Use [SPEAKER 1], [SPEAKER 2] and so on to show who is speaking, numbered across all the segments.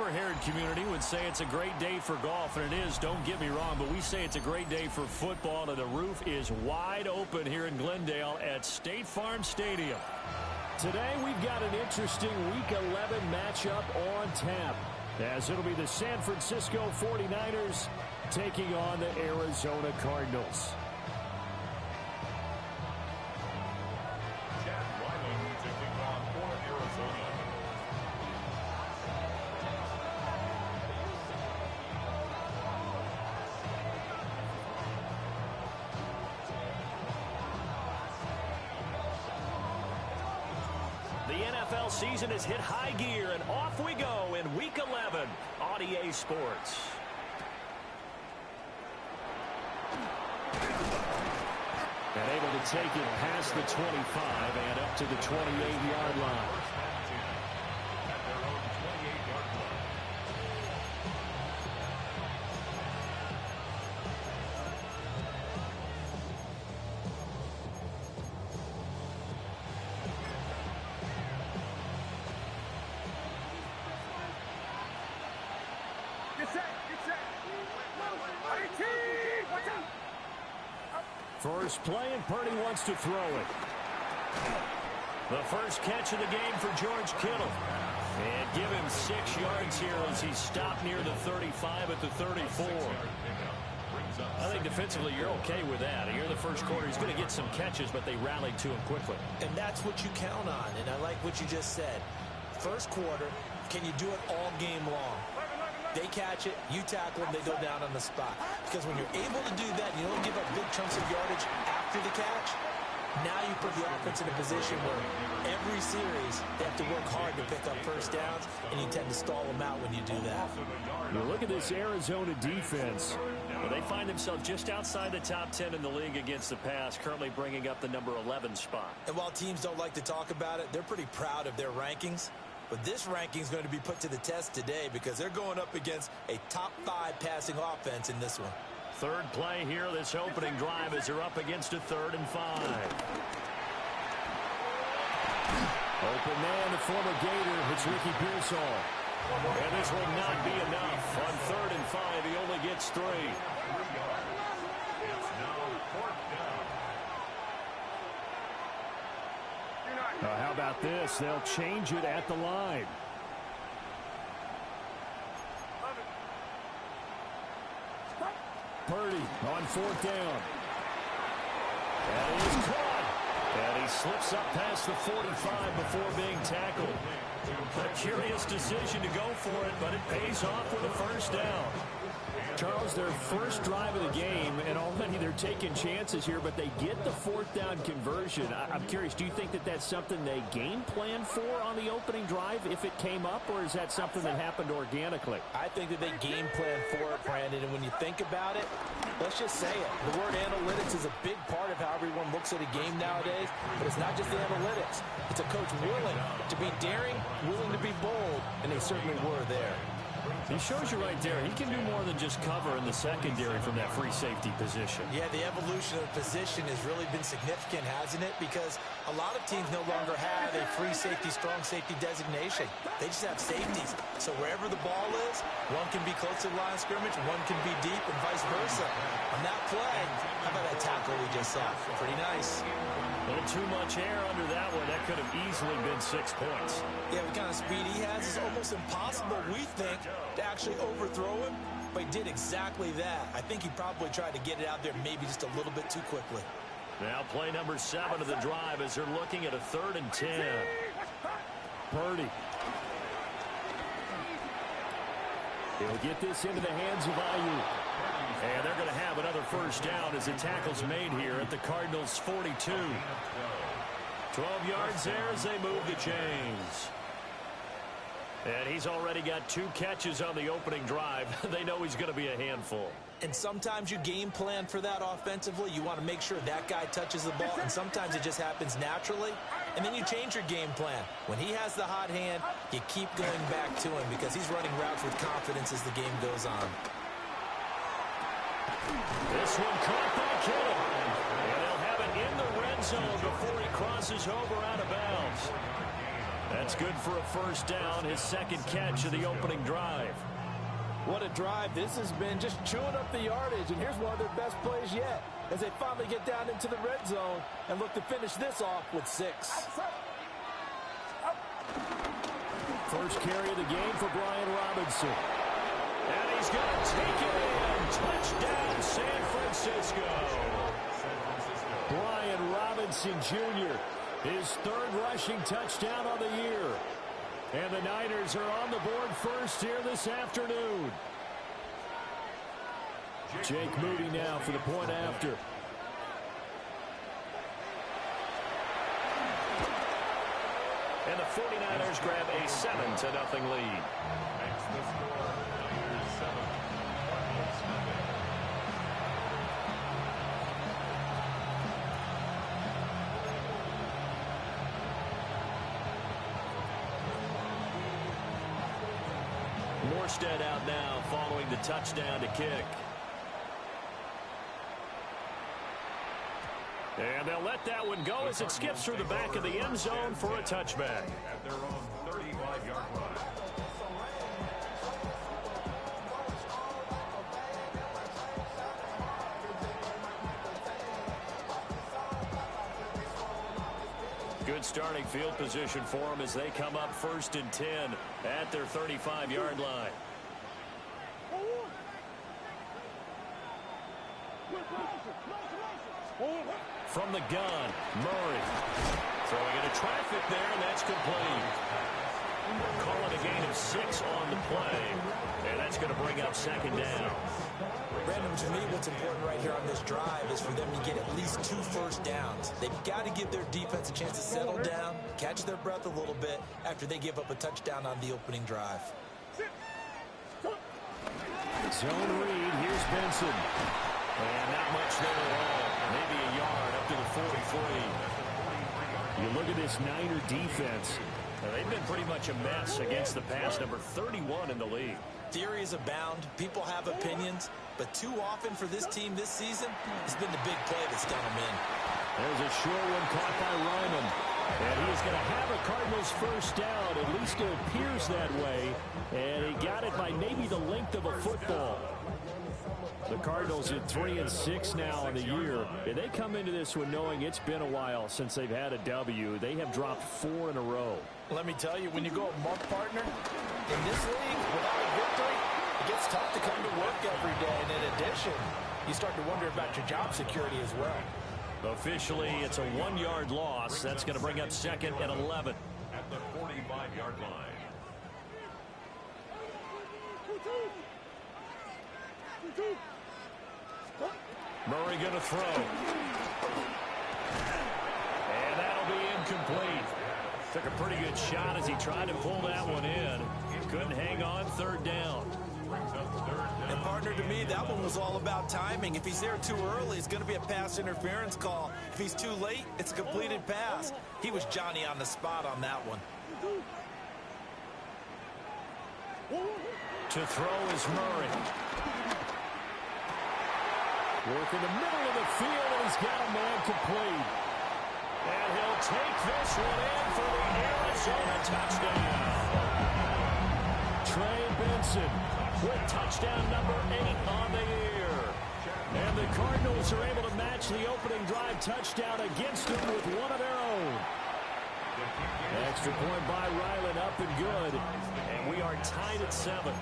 [SPEAKER 1] Heritage community would say it's a great day for golf, and it is, don't get me wrong, but we say it's a great day for football, and the roof is wide open here in Glendale at State Farm Stadium.
[SPEAKER 2] Today we've got an interesting Week 11 matchup on tap, as it'll be the San Francisco 49ers taking on the Arizona Cardinals.
[SPEAKER 1] NFL season has hit high gear, and off we go in Week 11 on EA Sports.
[SPEAKER 2] And able to take it past the 25 and up to the 28-yard line. First play, and Purdy wants to throw it.
[SPEAKER 1] The first catch of the game for George Kittle. And give him 6 yards here as he stopped near the 35 at the 34. I think defensively you're okay with that. Here in the first quarter, he's going to get some catches, but they rallied to him quickly.
[SPEAKER 3] And that's what you count on, and I like what you just said. First quarter, can you do it all game long? They catch it, you tackle them, they go down on the spot. Because when you're able to do that, you don't give up big chunks of yardage after the catch. Now you put the offense in a position where every series they have to work hard to pick up first downs, and you tend to stall them out when you do that.
[SPEAKER 2] You look at this Arizona defense.
[SPEAKER 1] Well, they find themselves just outside the top 10 in the league against the pass, currently bringing up the number 11 spot.
[SPEAKER 3] And while teams don't like to talk about it, they're pretty proud of their rankings. But this ranking is going to be put to the test today because they're going up against a top 5 passing offense in this one.
[SPEAKER 1] Third play here, this opening drive as they're up against a 3rd and 5.
[SPEAKER 2] Open man, the former Gator. It's Ricky Pearsall.
[SPEAKER 1] And this will not be enough. On 3rd and 5, he only gets 3.
[SPEAKER 2] How about this? They'll change it at the line. Purdy on 4th down.
[SPEAKER 1] And he's caught. And he slips up past the 45 before being tackled. A curious decision to go for it, but it pays off with a first down.
[SPEAKER 2] Charles, their first drive of the game, and already they're taking chances here, but they get the 4th down conversion. I'm curious, do you think that that's something they game plan for on the opening drive if it came up, or is that something that happened organically?
[SPEAKER 3] I think that they game plan for it, Brandon, and when you think about it, let's just say it. The word analytics is a big part of how everyone looks at a game nowadays, but it's not just the analytics. It's a coach willing to be daring, willing to be bold, and they certainly were there.
[SPEAKER 1] He shows you right there. He can do more than just cover in the secondary from that free safety position.
[SPEAKER 3] Yeah, the evolution of the position has really been significant, hasn't it? Because a lot of teams no longer have a free safety, strong safety designation. They just have safeties. So wherever the ball is, one can be close to the line of scrimmage, one can be deep, and vice versa. On that play, how about that tackle we just saw? Pretty nice.
[SPEAKER 1] A little too much air under that one. That could have easily been 6 points.
[SPEAKER 3] Yeah, the kind of speed he has is almost impossible, we think, to actually overthrow him. But he did exactly that. I think he probably tried to get it out there maybe just a little bit too quickly.
[SPEAKER 1] Now play number 7 of the drive as they're looking at a 3rd and 10.
[SPEAKER 2] Purdy. He'll get this into the hands of Ayuk.
[SPEAKER 1] And they're going to have another first down as the tackle's made here at the Cardinals' 42. 12 yards there as they move the chains. And he's already got 2 catches on the opening drive. They know he's going to be a handful.
[SPEAKER 3] And sometimes you game plan for that offensively. You want to make sure that guy touches the ball, and sometimes it just happens naturally. And then you change your game plan. When he has the hot hand, you keep going back to him because he's running routes with confidence as the game goes on.
[SPEAKER 1] This one caught by Kittle. And they'll have it in the red zone before he crosses over out of bounds.
[SPEAKER 2] That's good for a first down, his second catch of the opening drive.
[SPEAKER 3] What a drive this has been, just chewing up the yardage. And here's one of their best plays yet as they finally get down into the red zone and look to finish this off with 6.
[SPEAKER 2] First carry of the game for Brian Robinson. And he's going to take it in. Touchdown, San Francisco. Brian Robinson Jr., his third rushing touchdown on the year. And the Niners are on the board first here this afternoon. Jake Moody now for the point after.
[SPEAKER 1] And the 49ers grab a 7-0 lead. Morstead out now following the touchdown to kick. And they'll let that one go as it skips through the back of the end zone for a touchback. At their own 35-yard line. Good starting field position for them as they come up 1st and 10 at their 35-yard line. From the gun, Murray. Throwing into traffic there, and that's complete. Calling a gain of 6 on the play, and that's going to bring up 2nd down.
[SPEAKER 3] Brandon, to me, what's important right here on this drive is for them to get at least 2 first downs. They've got to give their defense a chance to settle down, catch their breath a little bit after they give up a touchdown on the opening drive.
[SPEAKER 2] Zone read, here's Benson.
[SPEAKER 1] And not much there at all. Maybe a yard up to the 43.
[SPEAKER 2] You look at this Niner defense.
[SPEAKER 1] Now, they've been pretty much a mess against the pass, number 31 in the league.
[SPEAKER 3] Theories abound. People have opinions. But too often for this team this season, it's been the big play that's done them in.
[SPEAKER 2] There's a short one caught by Ryman. And he's going to have a Cardinals first down. At least it appears that way. And he got it by maybe the length of a football. The Cardinals at 3-6 now on the year. And they come into this one knowing it's been a while since they've had a W. They have dropped 4 in a row.
[SPEAKER 3] Let me tell you, when you go a month partner in this league without a victory, it gets tough to come to work every day. And in addition, you start to wonder about your job security as well.
[SPEAKER 1] Officially, it's a 1-yard loss. That's going to bring up 2nd and 11. At the 45-yard line. Murray going to throw. And that'll be incomplete. Took a pretty good shot as he tried to pull that one in. Couldn't hang on, 3rd down.
[SPEAKER 3] And partner, to me, that one was all about timing. If he's there too early, it's going to be a pass interference call. If he's too late, it's a completed pass. He was Johnny on the spot on that one.
[SPEAKER 1] To throw is Murray.
[SPEAKER 2] Work in the middle of the field, and he's got a man complete.
[SPEAKER 1] And he'll take this one in for the Arizona touchdown.
[SPEAKER 2] Trey Benson with touchdown number 8 on the year. And the Cardinals are able to match the opening drive touchdown against them with one of their own. Extra point by Ryland, up and good.
[SPEAKER 1] And we are tied at 7.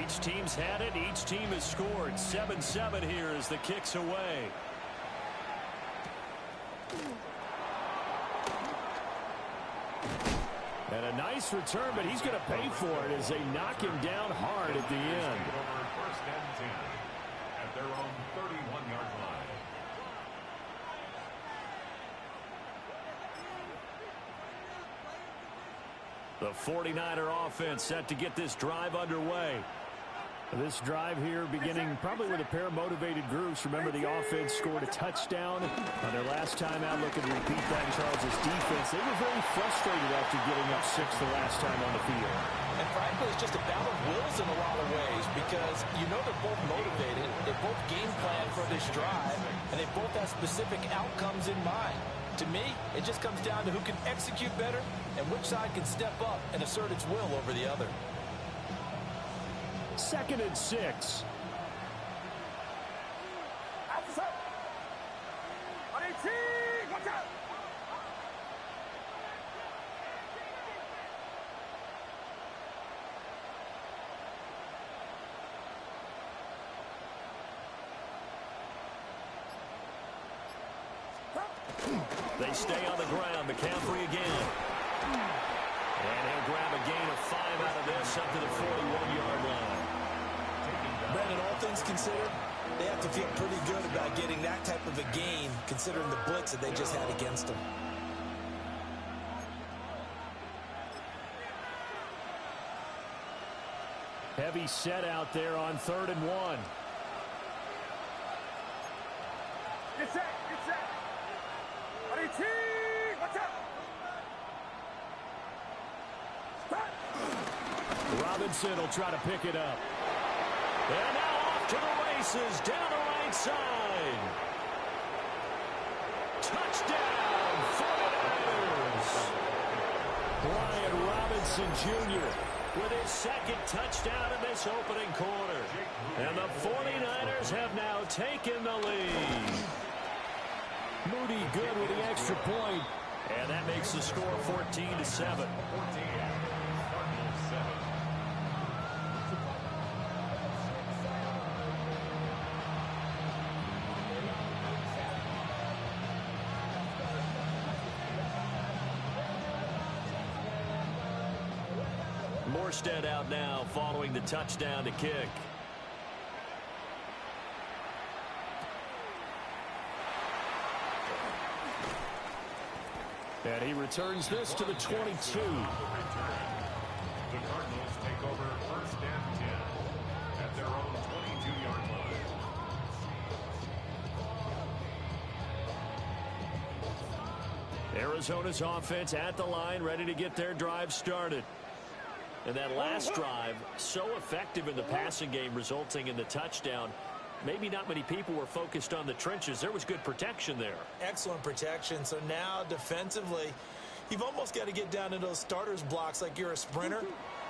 [SPEAKER 1] Each team's had it. Each team has scored. 7-7 here as the kick's away.
[SPEAKER 2] And a nice return, but he's going to pay for it as they knock him down hard at the end.
[SPEAKER 4] First and 10 at their own 31-yard line.
[SPEAKER 1] The 49er offense set to get this drive underway.
[SPEAKER 2] This drive here beginning probably with a pair of motivated groups. Remember, the offense scored a touchdown on their last time out. Looking to repeat that in Charles' defense. They were very frustrated after giving up 6 the last time on the field.
[SPEAKER 3] And frankly, it's just a battle of wills in a lot of ways because you know they're both motivated. They both game plan for this drive, and they both have specific outcomes in mind. To me, it just comes down to who can execute better and which side can step up and assert its will over the other.
[SPEAKER 2] 2nd and 6.
[SPEAKER 1] They stay on the ground. McCaffrey again. And he'll grab a gain of 5 out of this up to the 41-yard line.
[SPEAKER 3] Brandon, all things considered, they have to feel pretty good about getting that type of a gain considering the blitz that they just had against them.
[SPEAKER 2] Heavy set out there on 3rd and 1.
[SPEAKER 5] Get set, get set. Watch out.
[SPEAKER 2] Robinson will try to pick it up.
[SPEAKER 1] And now off to the races down the right side. Touchdown, 49ers.
[SPEAKER 2] Brian Robinson Jr.
[SPEAKER 1] with his 2nd touchdown in this opening quarter. And the 49ers have now taken the lead.
[SPEAKER 2] Moody good with the extra point.
[SPEAKER 1] And that makes the score 14-7. Morstead out now following the touchdown to kick.
[SPEAKER 2] And he returns this to the 22.
[SPEAKER 4] The Cardinals take over 1st and 10 at their own 22-yard line.
[SPEAKER 1] Arizona's offense at the line, ready to get their drive started. And that last drive, so effective in the passing game, resulting in the touchdown. Maybe not many people were focused on the trenches. There was good protection there.
[SPEAKER 3] Excellent protection. So now defensively, you've almost got to get down to those starters blocks like you're a sprinter.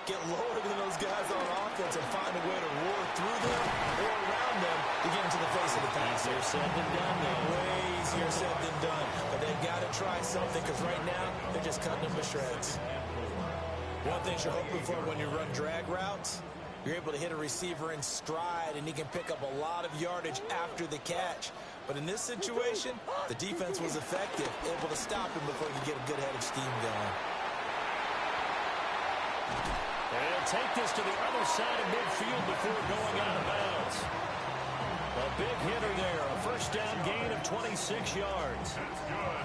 [SPEAKER 3] Get lower than those guys on offense and find a way to roar through them or around them to get into the face of the pass.
[SPEAKER 1] Easier said than done, though.
[SPEAKER 3] Way easier said than done. But they've got to try something because right now they're just cutting them to shreds. One thing you're hoping for when you run drag routes, you're able to hit a receiver in stride, and he can pick up a lot of yardage after the catch. But in this situation, the defense was effective, able to stop him before he could get a good head of steam going.
[SPEAKER 1] And take this to the other side of midfield before going out of bounds. A big hitter there, a 1st down gain of 26 yards.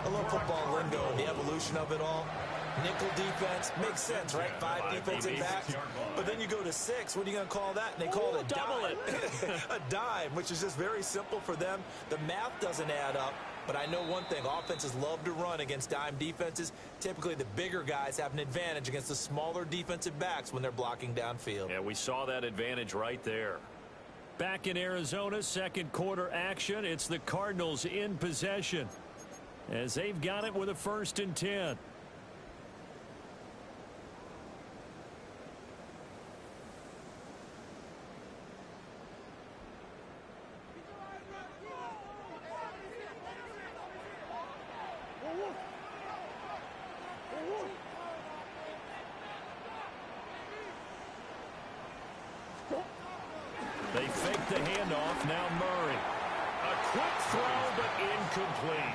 [SPEAKER 3] I love football lingo and the evolution of it all. Nickel defense makes sense, right? 5 defensive backs. But then you go to 6. What are you going to call that? And they call it a
[SPEAKER 1] double
[SPEAKER 3] dime. A dime, which is just very simple for them. The math doesn't add up. But I know one thing. Offenses love to run against dime defenses. Typically, the bigger guys have an advantage against the smaller defensive backs when they're blocking downfield.
[SPEAKER 1] Yeah, we saw that advantage right there.
[SPEAKER 2] Back in Arizona, 2nd quarter action. It's the Cardinals in possession as they've got it with a 1st and 10.
[SPEAKER 1] They fake the handoff. Now Murray. A quick throw, but incomplete.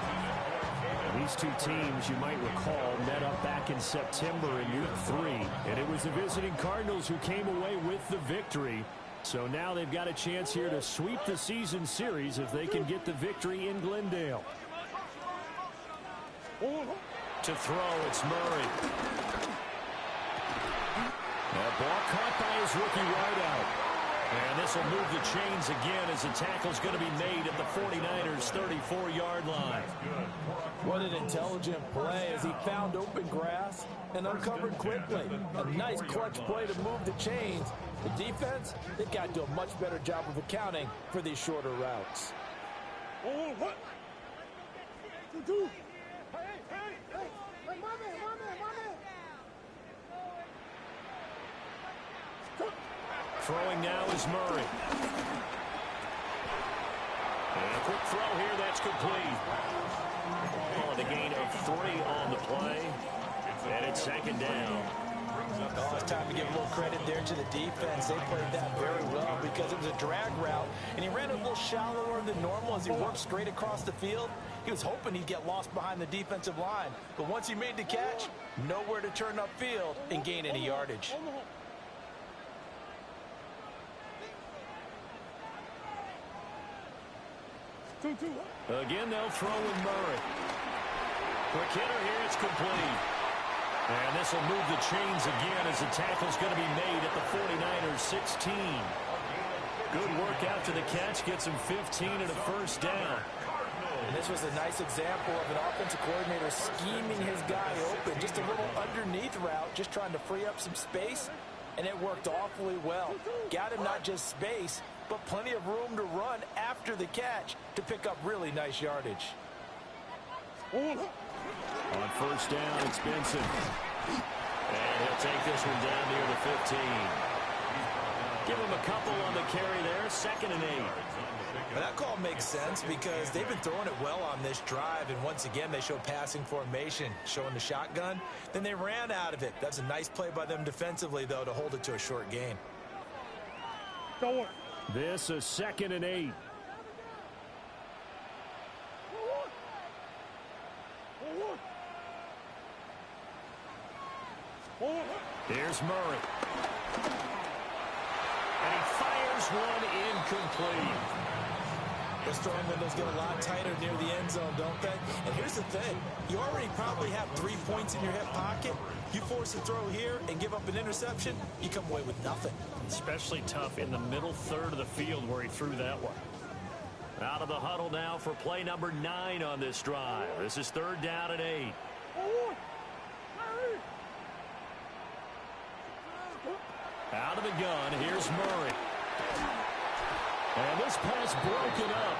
[SPEAKER 2] These two teams, you might recall, met up back in September in Week 3. And it was the visiting Cardinals who came away with the victory. So now they've got a chance here to sweep the season series if they can get the victory in Glendale.
[SPEAKER 1] To throw, it's Murray.
[SPEAKER 2] That ball caught by his rookie wideout.
[SPEAKER 1] And this will move the chains again as the tackle's going to be made at the 49ers' 34-yard line.
[SPEAKER 3] What an intelligent play as he found open grass and uncovered quickly. A nice clutch play to move the chains. The defense, they've got to do a much better job of accounting for these shorter routes.
[SPEAKER 1] Throwing now is Murray. And a quick throw here, that's complete. On the gain of 3 on the play. And it's second down.
[SPEAKER 3] Oh, it's time to give a little credit there to the defense. They played that very well because it was a drag route, and he ran a little shallower than normal as he worked straight across the field. He was hoping he'd get lost behind the defensive line, but once he made the catch, nowhere to turn upfield and gain any yardage.
[SPEAKER 1] Again, they'll throw with Murray. Quick hitter here, it's complete. And this will move the chains again as the tackle's going to be made at the 49ers' 16. Good work after the catch, gets him 15 and a first down.
[SPEAKER 3] And this was a nice example of an offensive coordinator scheming his guy open. Just a little underneath route, just trying to free up some space, and it worked awfully well. Got him not just space, but plenty of room to run after the catch to pick up really nice yardage.
[SPEAKER 1] On first down, it's Benson. And he'll take this one down near the 15. Give him a couple on the carry there, 2nd and 8.
[SPEAKER 3] Well, that call makes sense because they've been throwing it well on this drive, and once again they show passing formation, showing the shotgun. Then they ran out of it. That's a nice play by them defensively, though, to hold it to a short gain.
[SPEAKER 2] This is 2nd and 8.
[SPEAKER 1] Here's Murray. And he fires one incomplete.
[SPEAKER 3] The throwing windows get a lot tighter near the end zone, don't they? And here's the thing. You already probably have 3 points in your hip pocket. You force a throw here and give up an interception, you come away with nothing.
[SPEAKER 1] Especially tough in the middle third of the field where he threw that one. Out of the huddle now for play number 9 on this drive. This is 3rd down and 8. Out of the gun, here's Murray.
[SPEAKER 2] And this pass broken up.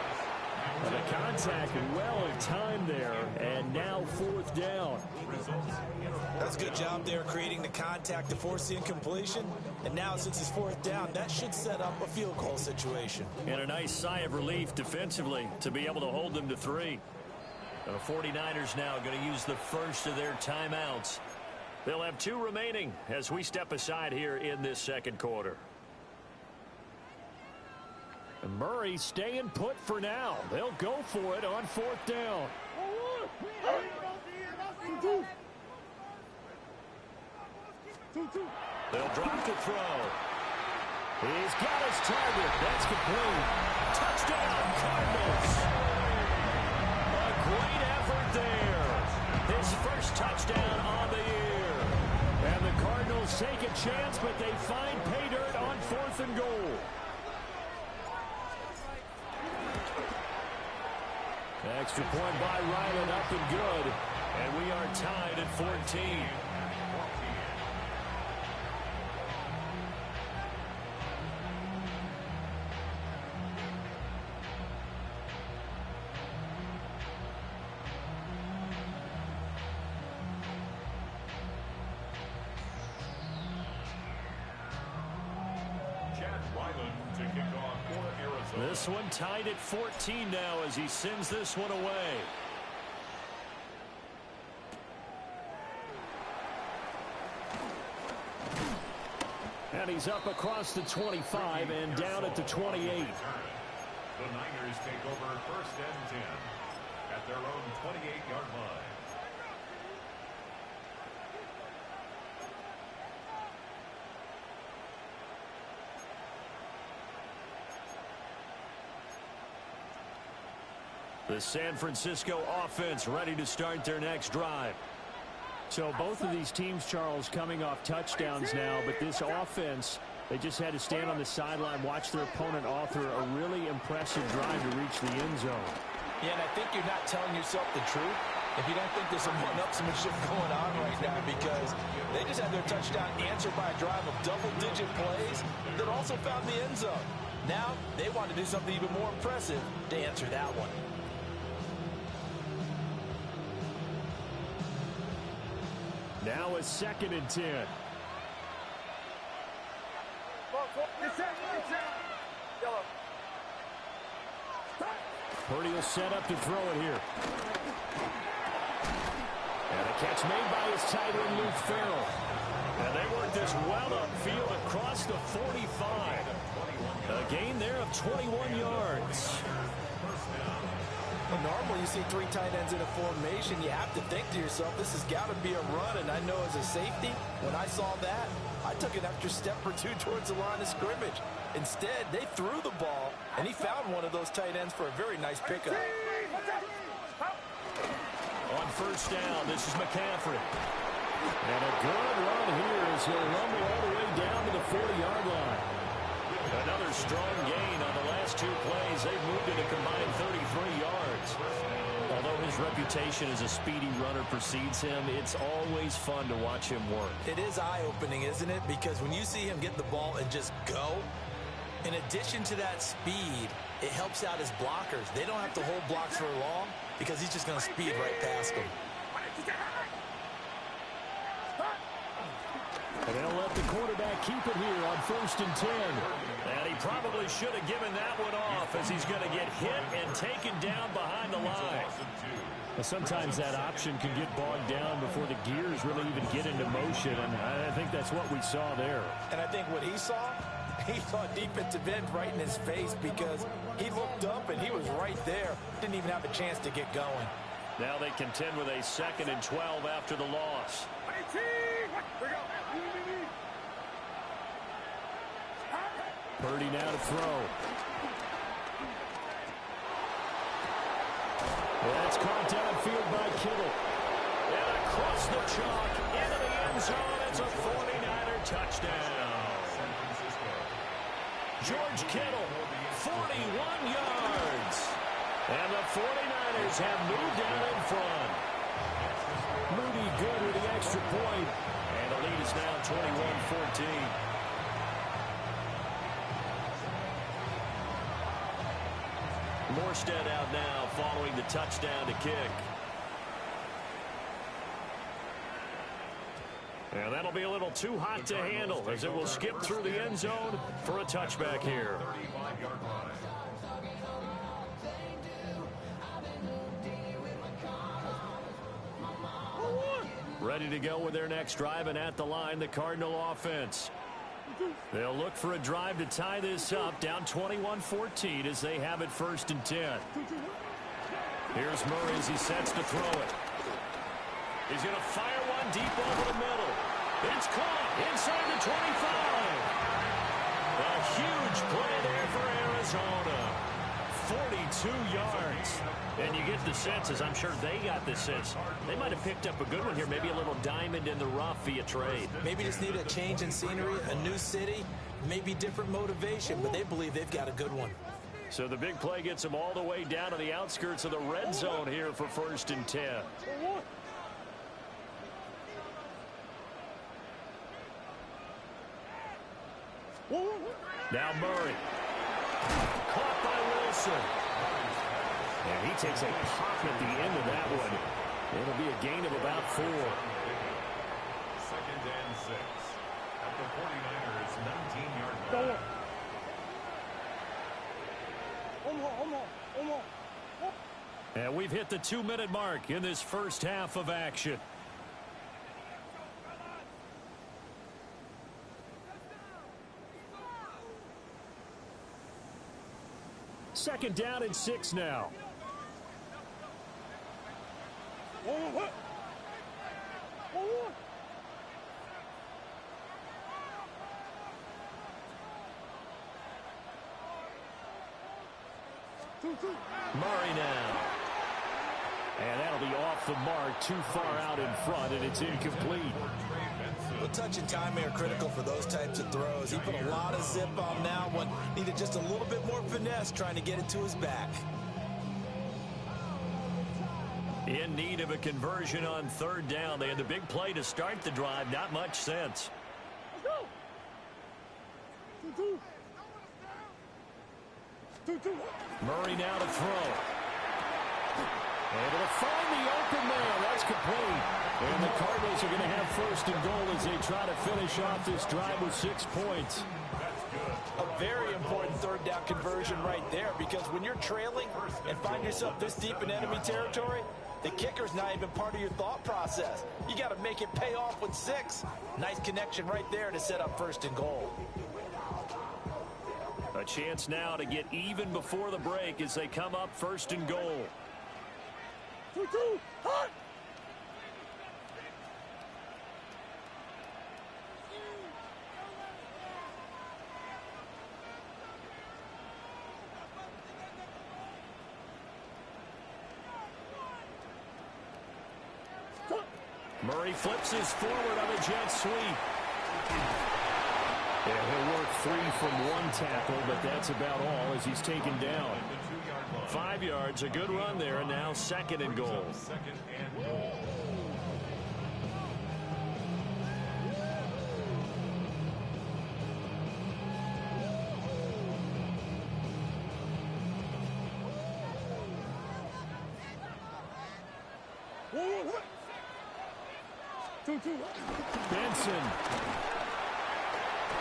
[SPEAKER 2] And the contact well in time there. And now 4th down.
[SPEAKER 3] That's a good job there creating the contact to force the incompletion. And now since it's 4th down, that should set up a field goal situation.
[SPEAKER 1] And a nice sigh of relief defensively to be able to hold them to 3. The 49ers now going to use the first of their timeouts. They'll have 2 remaining as we step aside here in this second quarter.
[SPEAKER 2] And Murray staying put for now. They'll go for it on 4th down.
[SPEAKER 1] They'll drop the throw.
[SPEAKER 2] He's got his target. That's complete.
[SPEAKER 1] Touchdown, Cardinals. A great effort there. His first touchdown on the year.
[SPEAKER 2] And the Cardinals take a chance, but they find pay dirt on 4th and goal.
[SPEAKER 1] Extra point by Ryland, up and good. And we are tied at 14. This one tied at 14 now as he sends this one away.
[SPEAKER 2] And he's up across the 25 and down at the 28.
[SPEAKER 4] The Niners take over 1st and 10 at their own 28-yard line.
[SPEAKER 1] The San Francisco offense ready to start their next drive.
[SPEAKER 2] So both of these teams, Charles, coming off touchdowns now, but this offense They just had to stand on the sideline, watch their opponent author a really impressive drive to reach the end zone.
[SPEAKER 3] Yeah, and I think you're not telling yourself the truth if you don't think there's some one-upsmanship going on right now, because they just had their touchdown answered by a drive of double-digit plays that also found the end zone. Now they want to do something even more impressive to answer that one.
[SPEAKER 2] Now a 2nd and 10. Purdy will set up to throw it here. And a catch made by his tight end, Luke Farrell.
[SPEAKER 1] And they work this well upfield across the 45. A gain there of 21 yards.
[SPEAKER 3] Well, normally you see 3 tight ends in a formation, you have to think to yourself, this has got to be a run. And I know as a safety, when I saw that, I took an extra step or 2 towards the line of scrimmage. Instead, they threw the ball, and he found one of those tight ends for a very nice pickup.
[SPEAKER 1] On first down, this is McCaffrey.
[SPEAKER 2] And a good run here as he'll rumble all the way down to the 40-yard line.
[SPEAKER 1] Another strong gain on the last 2 plays. They've moved it a combined 33 yards. Although his reputation as a speedy runner precedes him, it's always fun to watch him work.
[SPEAKER 3] It is eye-opening, isn't it? Because when you see him get the ball and just go, in addition to that speed, it helps out his blockers. They don't have to hold blocks for long because he's just going to speed right past them.
[SPEAKER 2] And they'll let the quarterback keep it here on 1st and 10.
[SPEAKER 1] And he probably should have given that one off, as he's going to get hit and taken down behind the line.
[SPEAKER 2] Well, sometimes that option can get bogged down before the gears really even get into motion, and I think that's what we saw there.
[SPEAKER 3] And I think what he saw defensive end right in his face, because he looked up and he was right there. Didn't even have a chance to get going.
[SPEAKER 1] Now they contend with a 2nd and 12 after the loss.
[SPEAKER 2] Purdy now to throw. That's caught downfield by Kittle.
[SPEAKER 1] And across the chalk into the end zone. It's a 49er touchdown. George Kittle, 41 yards. And the 49ers have moved down in front.
[SPEAKER 2] Moody good with the extra point.
[SPEAKER 1] And the lead is now 21-14. Morstead out now following the touchdown to kick. And that'll be a little too hot to handle as it will skip through the end zone for a touchback here. Ready to go with their next drive, and at the line, the Cardinal offense. They'll look for a drive to tie this up, down 21-14 as they have it 1st and 10. Here's Murray as he sets to throw it. He's going to fire one deep over the middle. It's caught inside the 25. A huge play there for Arizona. 42 yards. And you get the sense, as I'm sure they got the sense, they might have picked up a good one here, maybe a little diamond in the rough via trade.
[SPEAKER 3] Maybe just need a change in scenery, a new city, maybe different motivation, but they believe they've got a good one.
[SPEAKER 1] So the big play gets them all the way down to the outskirts of the red zone here for 1st and 10. Now Murray. Caught by Wilson.
[SPEAKER 2] And he takes a pop at the end of that one. It'll be a gain of about 4.
[SPEAKER 4] 2nd and 6. At the 49ers 19-yard line.
[SPEAKER 1] And we've hit the 2-minute mark in this first half of action.
[SPEAKER 2] Second down and 6 now.
[SPEAKER 1] Murray now.
[SPEAKER 2] And that'll be off the mark, too far out in front, and it's incomplete.
[SPEAKER 3] Look touch and timing are critical for those types of throws. He put a lot of zip on that one. Needed just a little bit more finesse trying to get it to his back.
[SPEAKER 1] In need of a conversion on third down. They had the big play to start the drive. Not much sense. Murray now to throw.
[SPEAKER 2] Able to find the open man. That's complete. And the Cardinals are going to have first and goal as they try to finish off this drive with 6 points.
[SPEAKER 3] A very important third down conversion right there, because when you're trailing and find yourself this deep in enemy territory, the kicker's not even part of your thought process. You got to make it pay off with 6. Nice connection right there to set up first and goal.
[SPEAKER 1] A chance now to get even before the break as they come up first and goal. Murray flips his forward on a jet sweep.
[SPEAKER 2] Yeah, he'll work 3 from 1 tackle, but that's about all as he's taken down.
[SPEAKER 1] 5 yards, a good run there, and now second and goal.
[SPEAKER 2] Benson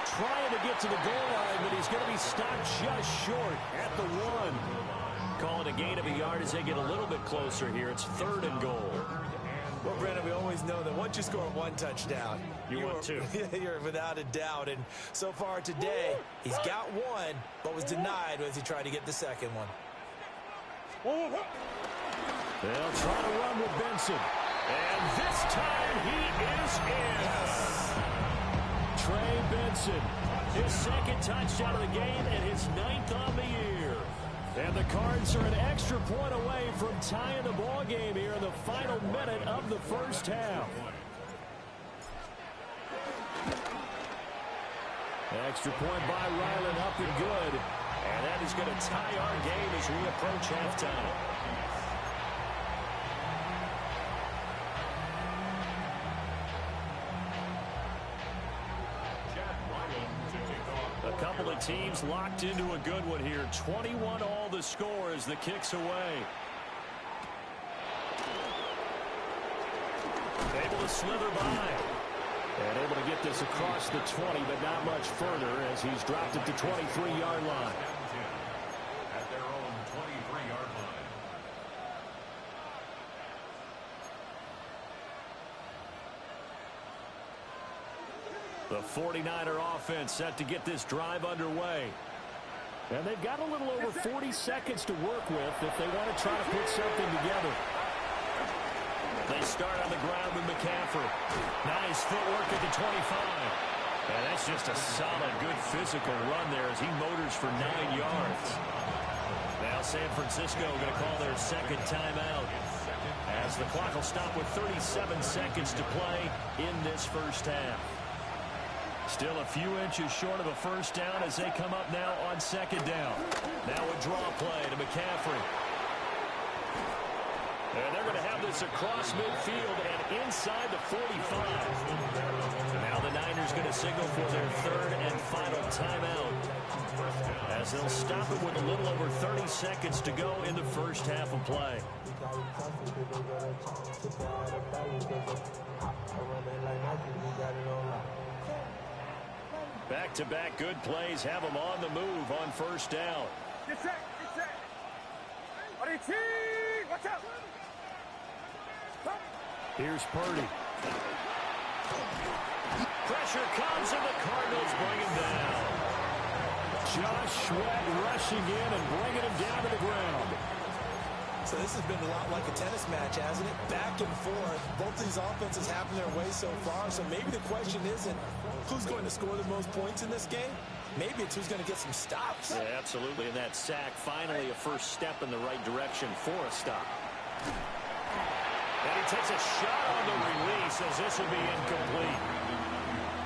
[SPEAKER 2] trying to get to the goal line, but he's going to be stopped just short at the 1.
[SPEAKER 1] Calling a gain of a yard as they get a little bit closer here. It's third and goal.
[SPEAKER 3] Well, Brandon, we always know that once you score 1 touchdown,
[SPEAKER 1] you want 2.
[SPEAKER 3] You're without a doubt. And so far today, he's got 1, but was denied as he tried to get the second one.
[SPEAKER 2] They'll try to run with Benson.
[SPEAKER 1] And this time he is in.
[SPEAKER 2] Trey Benson,
[SPEAKER 1] His second touchdown of the game and his 9th on the year.
[SPEAKER 2] and the Cards are an extra point away from tying the ball game here in the final minute of the first half. Extra point by Ryland, up and good.
[SPEAKER 1] And that is going to tie our game as we approach halftime. A couple of teams locked into a good one here. 21 all the score as the kick's away. Able to slither by.
[SPEAKER 2] And able to get this across the 20, but not much further as he's dropped at the 23-yard line.
[SPEAKER 4] At their own 23-yard line.
[SPEAKER 1] The 49er offense set to get this drive underway.
[SPEAKER 2] And they've got a little over 40 seconds to work with if they want to try to put something together.
[SPEAKER 1] They start on the ground with McCaffrey. Nice footwork at the 25. And that's just a solid, good physical run there as he motors for 9 yards. Now San Francisco going to call their second timeout as the clock will stop with 37 seconds to play in this first half. Still a few inches short of a first down as they come up now on second down. Now a draw play to McCaffrey. And they're going to have this across midfield and inside the 45. Now the Niners going to signal for their third and final timeout as they'll stop it with a little over 30 seconds to go in the first half of play. Back-to-back good plays have them on the move on first down.
[SPEAKER 5] Get set, get set. Watch out.
[SPEAKER 2] Here's Purdy.
[SPEAKER 1] Pressure comes and the Cardinals bring him down.
[SPEAKER 2] Josh Sweat rushing in and bringing him down to the ground.
[SPEAKER 3] So this has been a lot like a tennis match, hasn't it? Back and forth. Both these offenses having their way so far. So maybe the question isn't who's going to score the most points in this game. Maybe it's who's going to get some stops.
[SPEAKER 1] Yeah, absolutely. And that sack, finally a first step in the right direction for a stop. And he takes a shot on the release as this will be incomplete.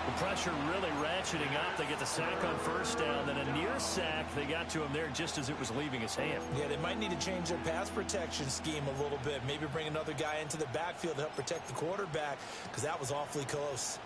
[SPEAKER 1] The pressure really ratcheting up. They get the sack on first down, then a near sack. They got to him there just as it was leaving his hand.
[SPEAKER 3] Yeah, they might need to change their pass protection scheme a little bit. Maybe bring another guy into the backfield to help protect the quarterback, because that was awfully close.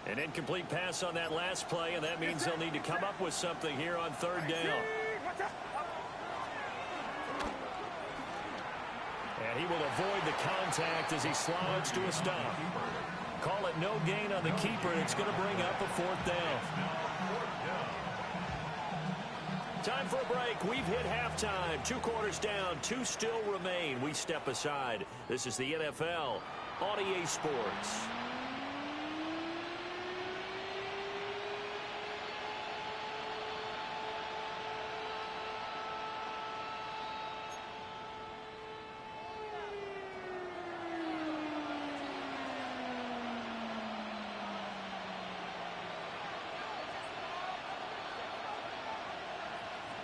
[SPEAKER 1] An incomplete pass on that last play, and that means they'll need to come up with something here on third down. And he will avoid the contact as he slides to a stop. Call it no gain on the keeper, and it's going to bring up a fourth down. Time for a break. We've hit halftime. 2 quarters down, 2 still remain. We step aside. This is the NFL on EA Sports.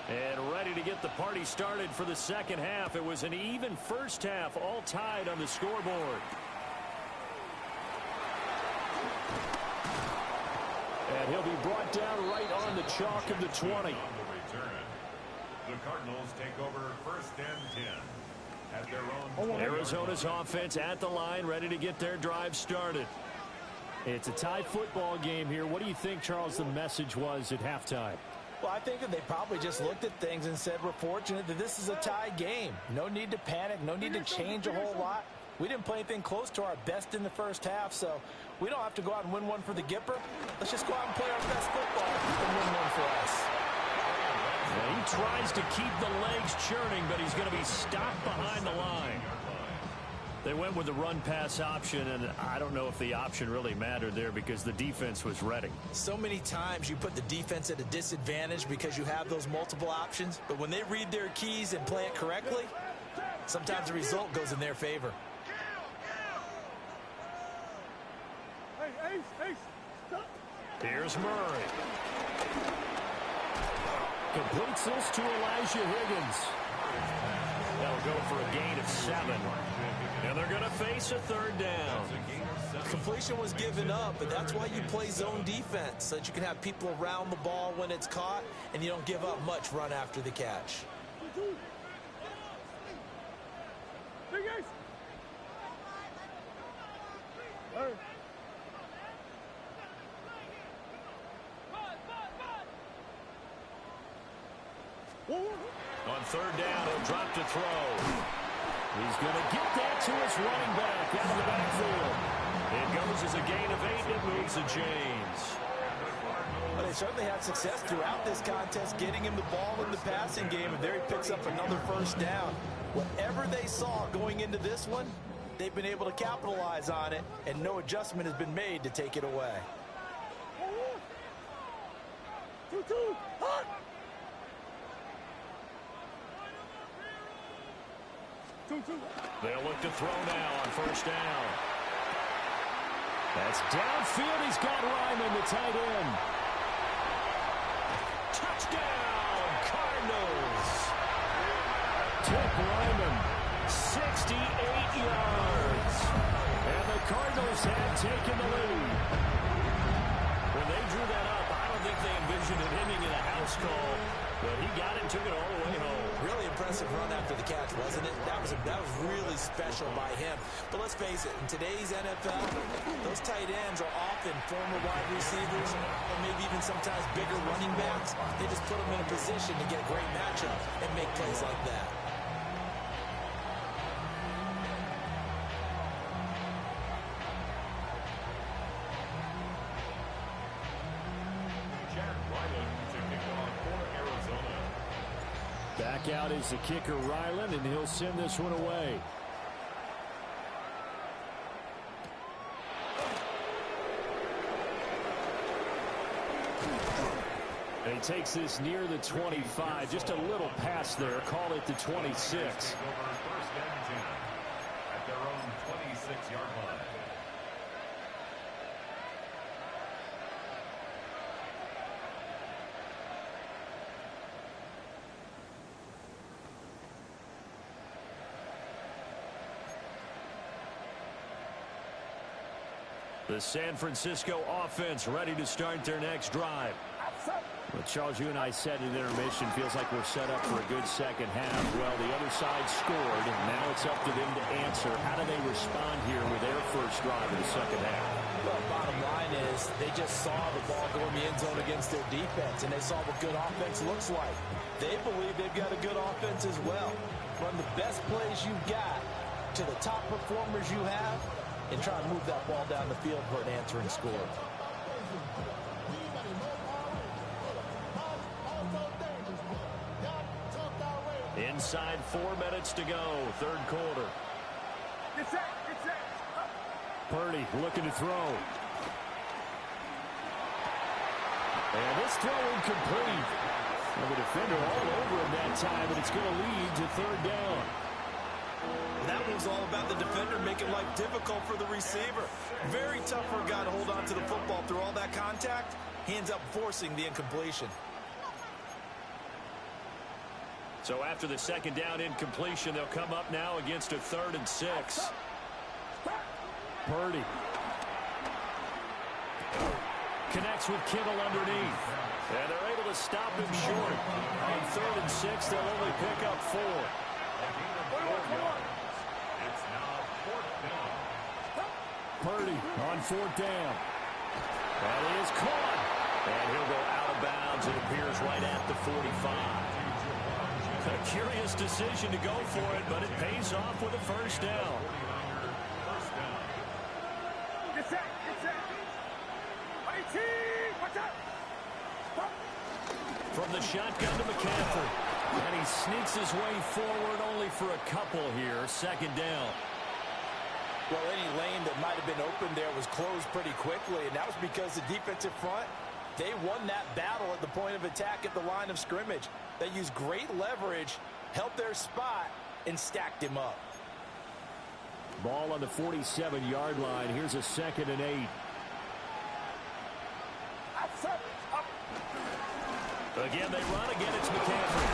[SPEAKER 1] And ready to get the party started for the second half. It was an even first half, all tied on the scoreboard.
[SPEAKER 2] And he'll be brought down right on the chalk of the 20.
[SPEAKER 4] The Cardinals take over first and 10 at their own.
[SPEAKER 2] Arizona's offense at the line, ready to get their drive started. It's a tie football game here. What do you think, Charles, the message was at halftime?
[SPEAKER 3] Well, I think that they probably just looked at things and said, we're fortunate that this is a tie game. No need to panic. No need to change a whole lot. We didn't play anything close to our best in the first half, so we don't have to go out and win one for the Gipper. Let's just go out and play our best football and win one for us.
[SPEAKER 1] Well, he tries to keep the legs churning, but he's going to be stopped behind the line. They went with the run-pass option, and I don't know if the option really mattered there because the defense was ready.
[SPEAKER 3] So many times you put the defense at a disadvantage because you have those multiple options, but when they read their keys and play it correctly, sometimes the result goes in their favor.
[SPEAKER 1] Here's Murray.
[SPEAKER 2] Completes this to Elijah Higgins.
[SPEAKER 1] That'll go for a gain of 7. And they're going to face a third down.
[SPEAKER 3] Completion was given up, but that's why you play zone defense, so that you can have people around the ball when it's caught, and you don't give up much run after the catch.
[SPEAKER 1] On third down, he'll drop to throw. He's going to get that to his running back out of the backfield. It goes as a gain of 8. It moves the chains.
[SPEAKER 3] Well, they certainly had success throughout this contest, getting him the ball in the passing game, and there he picks up another first down. Whatever they saw going into this one, they've been able to capitalize on it, and no adjustment has been made to take it away.
[SPEAKER 1] They'll look to throw now on first down.
[SPEAKER 2] That's downfield. He's got Ryman, the tight end.
[SPEAKER 1] Touchdown, Cardinals.
[SPEAKER 2] Tip Ryman, 68 yards. And the Cardinals have taken the lead.
[SPEAKER 1] When they drew that up, I don't think they envisioned it ending in a house call, but he got it and took it all the way home.
[SPEAKER 3] Really impressive run after the catch, wasn't it? That was really special by him. But let's face it, in today's NFL, those tight ends are often former wide receivers or maybe even sometimes bigger running backs. They just put them in a position to get a great matchup and make plays like that.
[SPEAKER 2] Back out is the kicker, Ryland, and he'll send this one away. And he takes this near the 25. Just a little pass there. Call it the 26.
[SPEAKER 4] Over first and 10 at their own 26-yard line.
[SPEAKER 1] The San Francisco offense ready to start their next drive.
[SPEAKER 2] Well, Charles, you and I said in intermission, feels like we're set up for a good second half. Well, the other side scored, and now it's up to them to answer. How do they respond here with their first drive in the second half?
[SPEAKER 3] Well, bottom line is they just saw the ball go in the end zone against their defense, and they saw what good offense looks like. They believe they've got a good offense as well. Run the best plays you've got to the top performers you have, and try to move that ball down the field for an answering score.
[SPEAKER 1] Inside 4 minutes to go, third quarter.
[SPEAKER 5] Get set.
[SPEAKER 2] Purdy looking to throw.
[SPEAKER 1] And this throw incomplete.
[SPEAKER 2] Well, the defender all over him that time, and it's going to lead to third down.
[SPEAKER 3] That was all about the defender making life difficult for the receiver. Very tough for a guy to hold on to the football through all that contact. He ends up forcing the incompletion.
[SPEAKER 1] So after the second down incompletion, they'll come up now against a 3rd and 6.
[SPEAKER 2] Purdy
[SPEAKER 1] Connects with Kittle underneath. And they're able to stop him short. On 3rd and 6, they'll only pick up 4.
[SPEAKER 4] It's now 4th down.
[SPEAKER 2] Purdy on 4th down.
[SPEAKER 1] And he is caught. And he'll go out of bounds. It appears right at the 45. A curious decision to go for it, but it pays off with a first down.
[SPEAKER 5] Get set. Watch out.
[SPEAKER 1] From the shotgun to McCaffrey. And he sneaks his way forward only for a couple here. 2nd down.
[SPEAKER 3] Well, any lane that might have been open there was closed pretty quickly, and that was because the defensive front, they won that battle at the point of attack at the line of scrimmage. They used great leverage, held their spot, and stacked him up.
[SPEAKER 2] Ball on the 47-yard line. Here's a 2nd and 8.
[SPEAKER 1] Again, they run. Again, it's McCaffrey.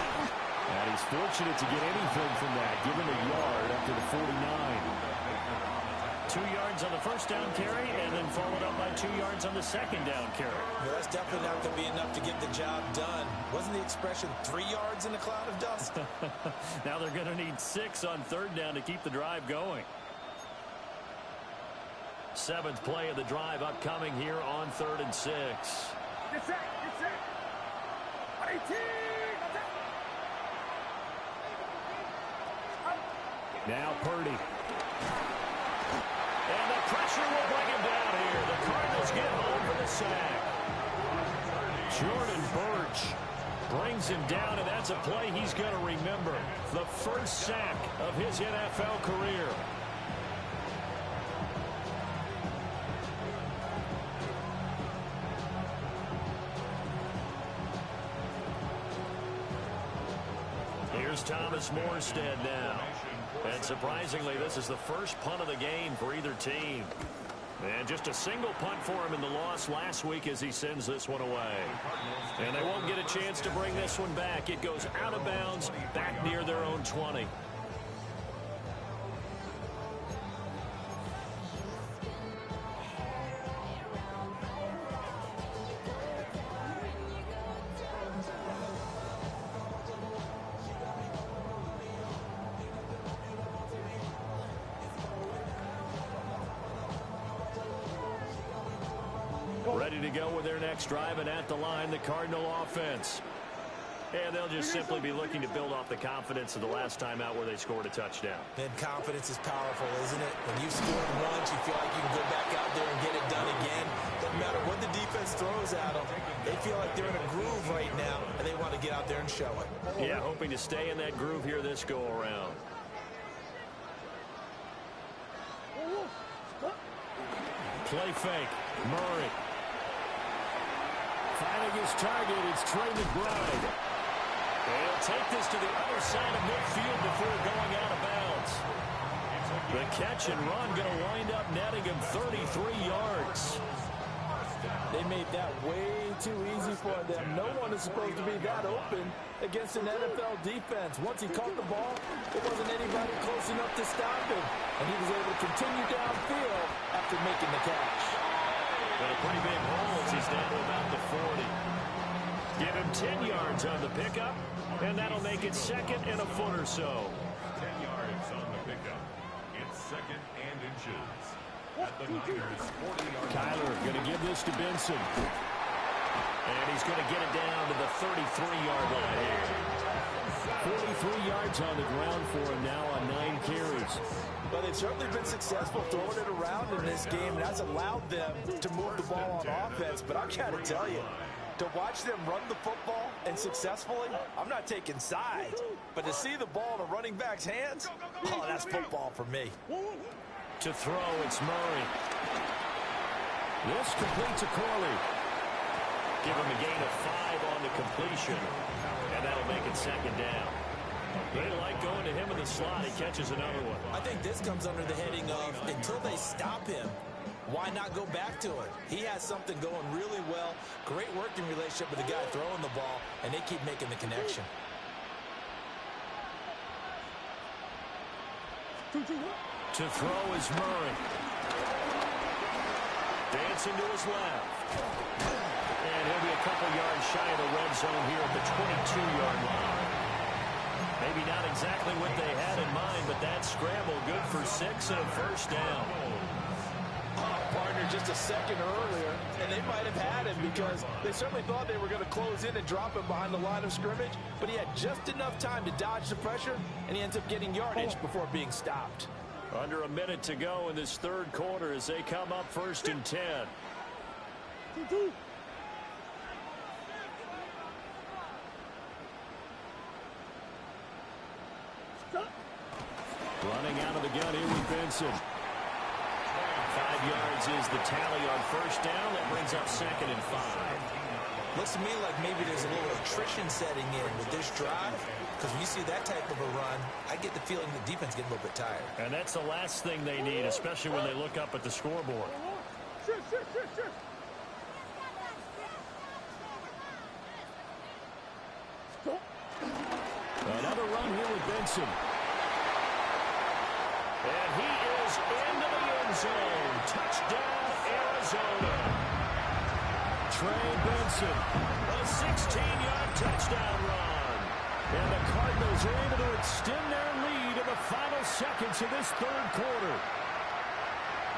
[SPEAKER 2] And he's fortunate to get anything from that, given a yard up to the 49.
[SPEAKER 1] 2 yards on the first down carry, and then followed up by 2 yards on the second down carry.
[SPEAKER 3] Well, that's definitely not going to be enough to get the job done. Wasn't the expression 3 yards in a cloud of dust?
[SPEAKER 1] Now they're going to need 6 on 3rd down to keep the drive going. 7th play of the drive upcoming here on 3rd and 6.
[SPEAKER 5] Get set. 18.
[SPEAKER 2] Now Purdy.
[SPEAKER 1] And the pressure will bring him down here. The Cardinals get home for the sack.
[SPEAKER 2] Jordan Burch
[SPEAKER 1] Brings him down, and that's a play he's going to remember. The first sack of his NFL career. Here's Thomas Morstead now. And surprisingly, this is the first punt of the game for either team. And just a single punt for him in the loss last week as he sends this one away. And they won't get a chance to bring this one back. It goes out of bounds, back near their own 20. Ready to go with their next drive, and at the line, the Cardinal offense. And they'll just simply be looking to build off the confidence of the last time out where they scored a touchdown.
[SPEAKER 3] And confidence is powerful, isn't it? When you've scored once, you feel like you can go back out there and get it done again. Doesn't matter what the defense throws at them. They feel like they're in a groove right now, and they want to get out there and show it.
[SPEAKER 1] Yeah, hoping to stay in that groove here this go-around. Play fake. Murray.
[SPEAKER 2] Finding his target, it's Trey McBride.
[SPEAKER 1] He'll take this to the other side of midfield before going out of bounds. The catch and run going to wind up netting him 33 yards.
[SPEAKER 3] They made that way too easy for them. No one is supposed to be that open against an NFL defense. Once he caught the ball, there wasn't anybody close enough to stop him. And he was able to continue downfield after making the catch.
[SPEAKER 1] But a pretty big hole as he's down to about the 40. Give him 10 yards on the pickup, and that'll make it second and a foot or so.
[SPEAKER 4] 10 yards on the pickup. It's second and inches. At the Niners' 40-yard line.
[SPEAKER 2] Kyler going to give this to Benson.
[SPEAKER 1] And he's going to get it down to the 33-yard line here.
[SPEAKER 2] 43 yards on the ground for him now on 9 carries.
[SPEAKER 3] But they've certainly been successful throwing it around in this game, and that's allowed them to move the ball on offense. But I've got to tell you, to watch them run the football and successfully, I'm not taking sides. But to see the ball in a running back's hands, oh, that's football for me.
[SPEAKER 1] To throw, it's Murray.
[SPEAKER 2] This completes a Corley.
[SPEAKER 1] Give him a gain of 5 on the completion, and that'll make it second down. They like going to him in the slot. He catches another one.
[SPEAKER 3] I think this comes under the heading of, until they stop him, why not go back to it? He has something going really well. Great working relationship with the guy throwing the ball, and they keep making the connection.
[SPEAKER 1] To throw is Murray. Dancing to his left. And he'll be a couple yards shy of the red zone here at the 22-yard line. Maybe not exactly what they had in mind, but that scramble good for 6 and a first down.
[SPEAKER 3] Partner just a second earlier, and they might have had him because they certainly thought they were going to close in and drop him behind the line of scrimmage, but he had just enough time to dodge the pressure, and he ends up getting yardage before being stopped.
[SPEAKER 1] Under a minute to go in this third quarter as they come up 1st and 10.
[SPEAKER 2] Running out of the gun here with Benson.
[SPEAKER 1] 5 yards is the tally on first down. That brings up 2nd and 5.
[SPEAKER 3] Looks to me like maybe there's a little attrition setting in with this drive, because when you see that type of a run, I get the feeling the defense getting a little bit tired.
[SPEAKER 1] And that's the last thing they need, especially when they look up at the scoreboard.
[SPEAKER 2] Another run here with Benson.
[SPEAKER 1] And he is into the end zone. Touchdown, Arizona.
[SPEAKER 2] Trey Benson.
[SPEAKER 1] A 16-yard touchdown run.
[SPEAKER 2] And the Cardinals are able to extend their lead in the final seconds of this third quarter.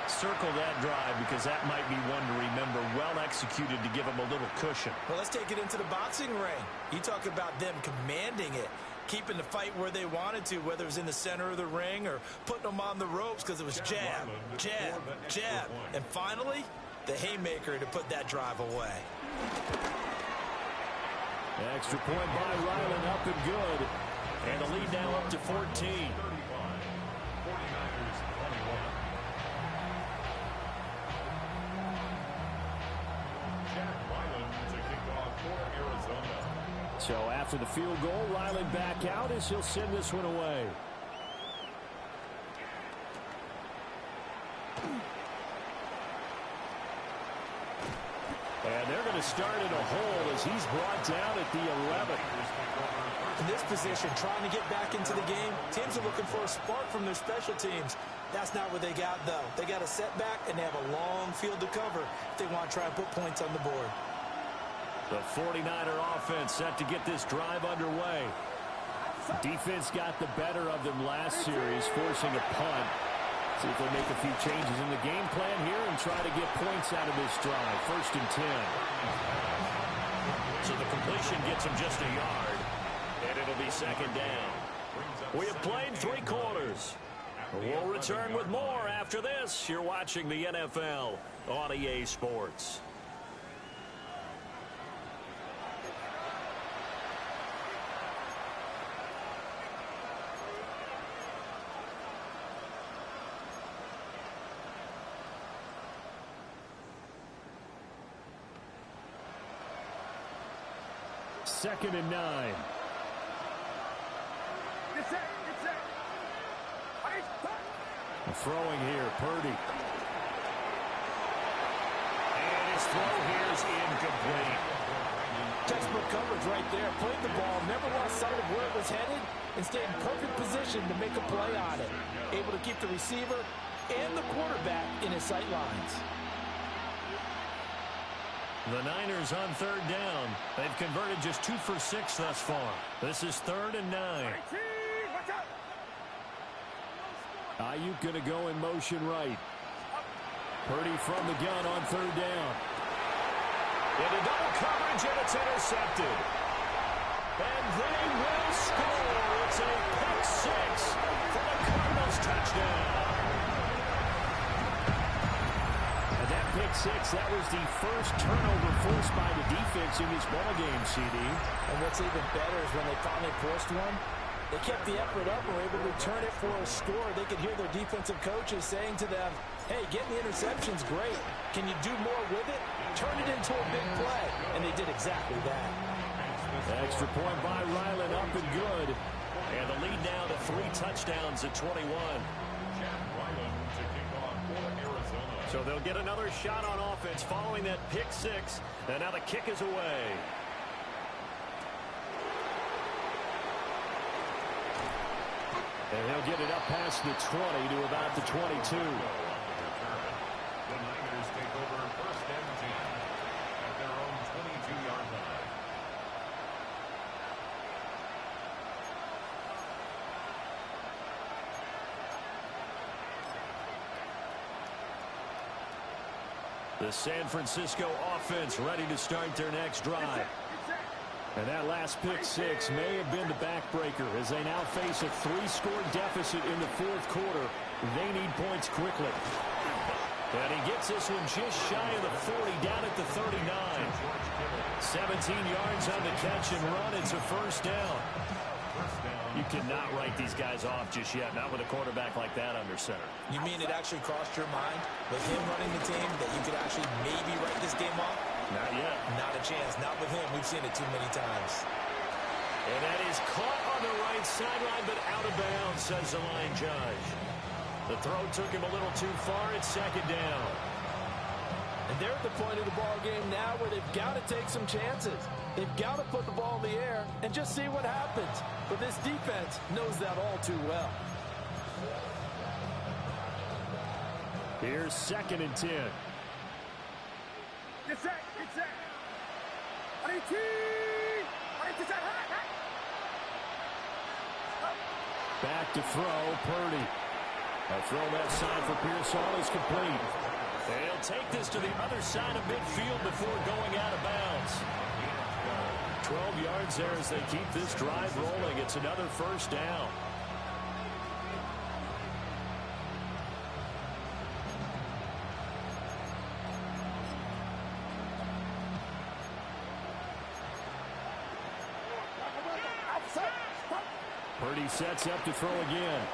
[SPEAKER 1] Circle that drive because that might be one to remember. Well executed to give them a little cushion.
[SPEAKER 3] Well, let's take it into the boxing ring. You talk about them commanding it, keeping the fight where they wanted to, whether it was in the center of the ring or putting them on the ropes because it was jab, jab, jab. And finally, the haymaker to put that drive away.
[SPEAKER 2] Extra point by Ryland, up and good.
[SPEAKER 1] And the lead now up to 14.
[SPEAKER 4] 49ers 21. Jack Ryland to kick off for Arizona.
[SPEAKER 2] So after the field goal, Ryland back out as he'll send this one away.
[SPEAKER 1] And they're going to start in a hole as he's brought down at the 11.
[SPEAKER 3] In this position, trying to get back into the game, teams are looking for a spark from their special teams. That's not what they got, though. They got a setback, and they have a long field to cover if they want to try and put points on the board.
[SPEAKER 1] The 49er offense set to get this drive underway.
[SPEAKER 2] Defense got the better of them last series, forcing a punt. See if they make a few changes in the game plan here and try to get points out of this drive. 1st and 10.
[SPEAKER 1] So the completion gets him just a yard, and it'll be 2nd down. We have played 3 quarters. We'll return with more after this. You're watching the NFL on EA Sports.
[SPEAKER 2] Second and 9.
[SPEAKER 5] Get set. Get set.
[SPEAKER 2] Throwing here, Purdy.
[SPEAKER 1] And his throw here is incomplete.
[SPEAKER 3] Textbook coverage right there. Played the ball, never lost sight of where it was headed, and stayed in perfect position to make a play on it. Able to keep the receiver and the quarterback in his sight lines.
[SPEAKER 1] The Niners on third down. They've converted just 2 for 6 thus far. This is 3rd and 9.
[SPEAKER 5] Watch out!
[SPEAKER 2] Ayuk going to go in motion right. Purdy from the gun on third down.
[SPEAKER 1] Into double coverage, and it's intercepted. And they will score. It's a pick 6 for the Cardinals touchdown.
[SPEAKER 2] And that pick 6, that was the first turnover forced by the defense in this ballgame, CD.
[SPEAKER 3] And what's even better is when they finally forced one, they kept the effort up and were able to return it for a score. They could hear their defensive coaches saying to them, hey, getting the interception's great. Can you do more with it? Turn it into a big play. And they did exactly that.
[SPEAKER 2] Extra point by Ryland, up and good.
[SPEAKER 1] And the lead now to 3 touchdowns at 21. So they'll get another shot on offense following that pick 6. And now the kick is away.
[SPEAKER 2] And he'll get it up past the 20 to about the 22.
[SPEAKER 4] The Niners take over 1st and 10 at their own 22-yard line.
[SPEAKER 1] The San Francisco offense ready to start their next drive.
[SPEAKER 2] And that last pick 6 may have been the backbreaker as they now face a 3-score deficit in the 4th quarter. They need points quickly.
[SPEAKER 1] And he gets this one just shy of the 40, down at the 39. 17 yards on the catch and run. It's a first down. You cannot write these guys off just yet, not with a quarterback like that under center.
[SPEAKER 3] You mean it actually crossed your mind with him running the team that you could actually maybe write this game off?
[SPEAKER 1] Not yet.
[SPEAKER 3] Not a chance. Not with him. We've seen it too many times.
[SPEAKER 1] And that is caught on the right sideline, but out of bounds, says the line judge. The throw took him a little too far. It's 2nd down.
[SPEAKER 3] And they're at the point of the ball game now where they've got to take some chances. They've got to put the ball in the air and just see what happens. But this defense knows that all too well.
[SPEAKER 2] Here's 2nd and 10.
[SPEAKER 5] Get set! Get set!
[SPEAKER 2] Back to throw, Purdy. A throw that side for Pearsall is complete.
[SPEAKER 1] They'll take this to the other side of midfield before going out of bounds. 12 yards there as they keep this drive rolling. It's another first down.
[SPEAKER 2] Purdy sets up to throw again.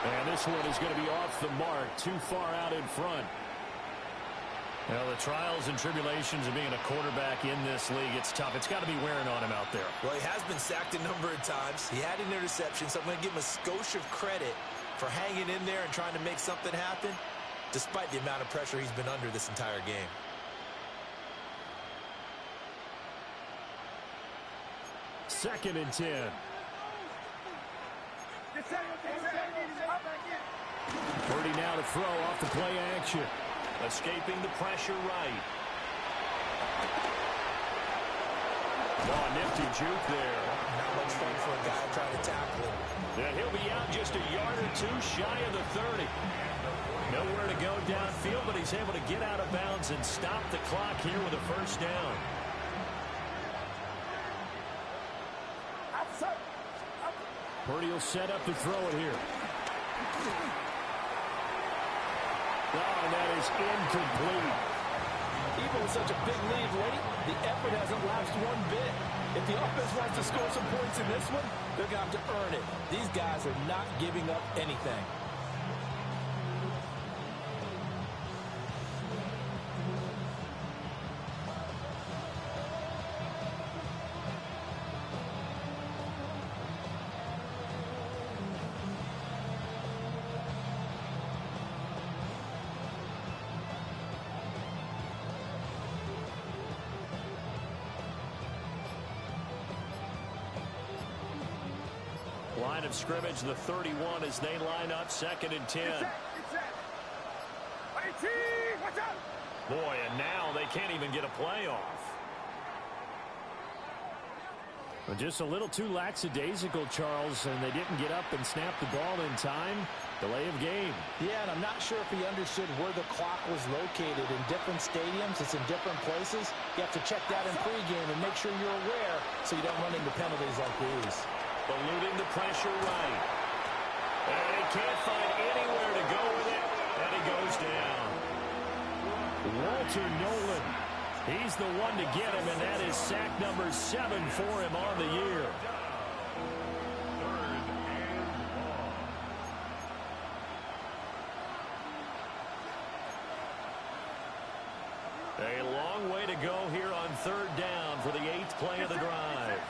[SPEAKER 2] And this one is going to be off the mark, too far out in front.
[SPEAKER 1] Well, the trials and tribulations of being a quarterback in this league, it's tough. It's got to be wearing on him out there.
[SPEAKER 3] Well, he has been sacked a number of times. He had an interception, so I'm going to give him a skosh of credit for hanging in there and trying to make something happen, despite the amount of pressure he's been under this entire game.
[SPEAKER 2] Second and 10. Purdy now to throw off the play action.
[SPEAKER 1] Escaping the pressure right. Oh, nifty juke there.
[SPEAKER 3] Not much fun for a guy trying to tackle him.
[SPEAKER 1] And he'll be out just a yard or two shy of the 30. Nowhere to go downfield, but he's able to get out of bounds and stop the clock here with a first down.
[SPEAKER 2] Purdy will set up to throw it here. Oh, and that is incomplete.
[SPEAKER 3] Even with such a big lead late, the effort hasn't lapsed one bit. If the offense wants to score some points in this one, they're going to have to earn it. These guys are not giving up anything.
[SPEAKER 1] Line of scrimmage, the 31 as they line up, 2nd and 10.
[SPEAKER 5] Watch out!
[SPEAKER 2] Boy, and now they can't even get a play off. Well, just a little too lackadaisical, Charles, and they didn't get up and snap the ball in time. Delay of game.
[SPEAKER 3] Yeah, and I'm not sure if he understood where the clock was located. In different stadiums, it's in different places. You have to check that in pregame and make sure you're aware so you don't run into penalties like these.
[SPEAKER 2] Eluding the pressure right. And he can't find anywhere to go with it, and he goes down. Walter Nolan. He's the one to get him, and that is sack number 7 for him on the year. A long way to go here on 3rd down for the 8th play of the drive.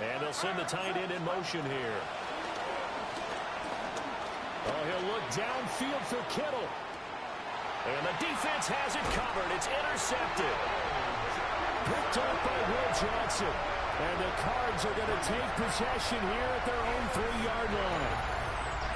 [SPEAKER 2] And they'll send the tight end in motion here. Oh, he'll look downfield for Kittle. And the defense has it covered. It's intercepted. Picked up by Will Johnson. And the Cards are going to take possession here at their own 3-yard line.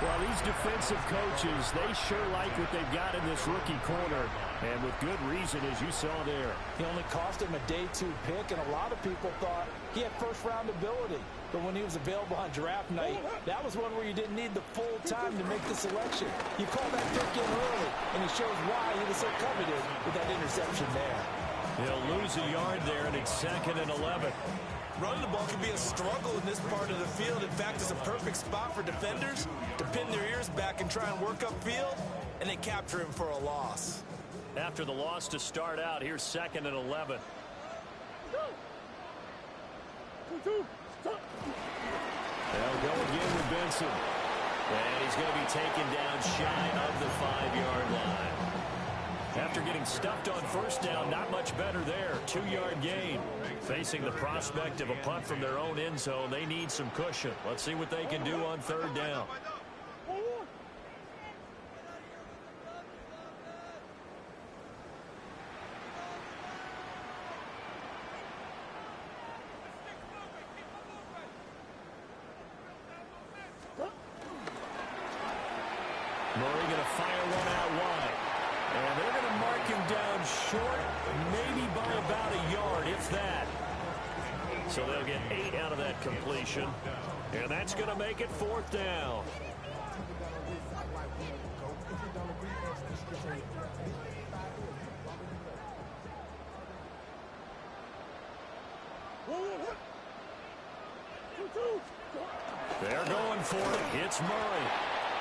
[SPEAKER 2] Well, these defensive coaches, they sure like what they've got in this rookie corner. And with good reason, as you saw there.
[SPEAKER 3] He only cost him a day 2 pick, and a lot of people thought he had first-round ability. But when he was available on draft night, that was one where you didn't need the full time to make the selection. You call that pick in early, and he shows why he was so coveted with that interception there.
[SPEAKER 2] He'll lose a yard there, and it's 2nd and 11.
[SPEAKER 3] Running the ball can be a struggle in this part of the field. In fact, it's a perfect spot for defenders to pin their ears back and try and work upfield, and they capture him for a loss.
[SPEAKER 2] After the loss to start out, here's 2nd and 11. They'll go again with Benson. And he's going to be taken down shy of the 5-yard line. After getting stuffed on 1st down, not much better there. 2-yard gain. Facing the prospect of a punt from their own end zone, they need some cushion. Let's see what they can do on 3rd down. Murray going to fire one out wide. And they're going to mark him down short, maybe by about a yard, if that. So they'll get 8 out of that completion. And that's going to make it 4th down. They're going for it. It's Murray.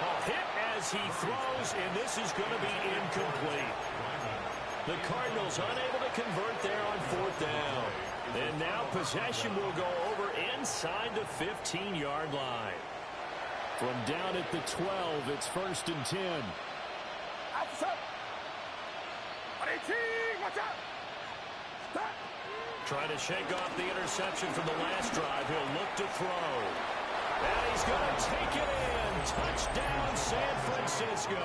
[SPEAKER 2] A hit as he throws, and this is going to be incomplete. The Cardinals unable to convert there on 4th down. And now possession will go over inside the 15-yard line. From down at the 12, it's 1st and 10. Trying to shake off the interception from the last drive. He'll look to throw. And he's going to take it in. Touchdown, San Francisco.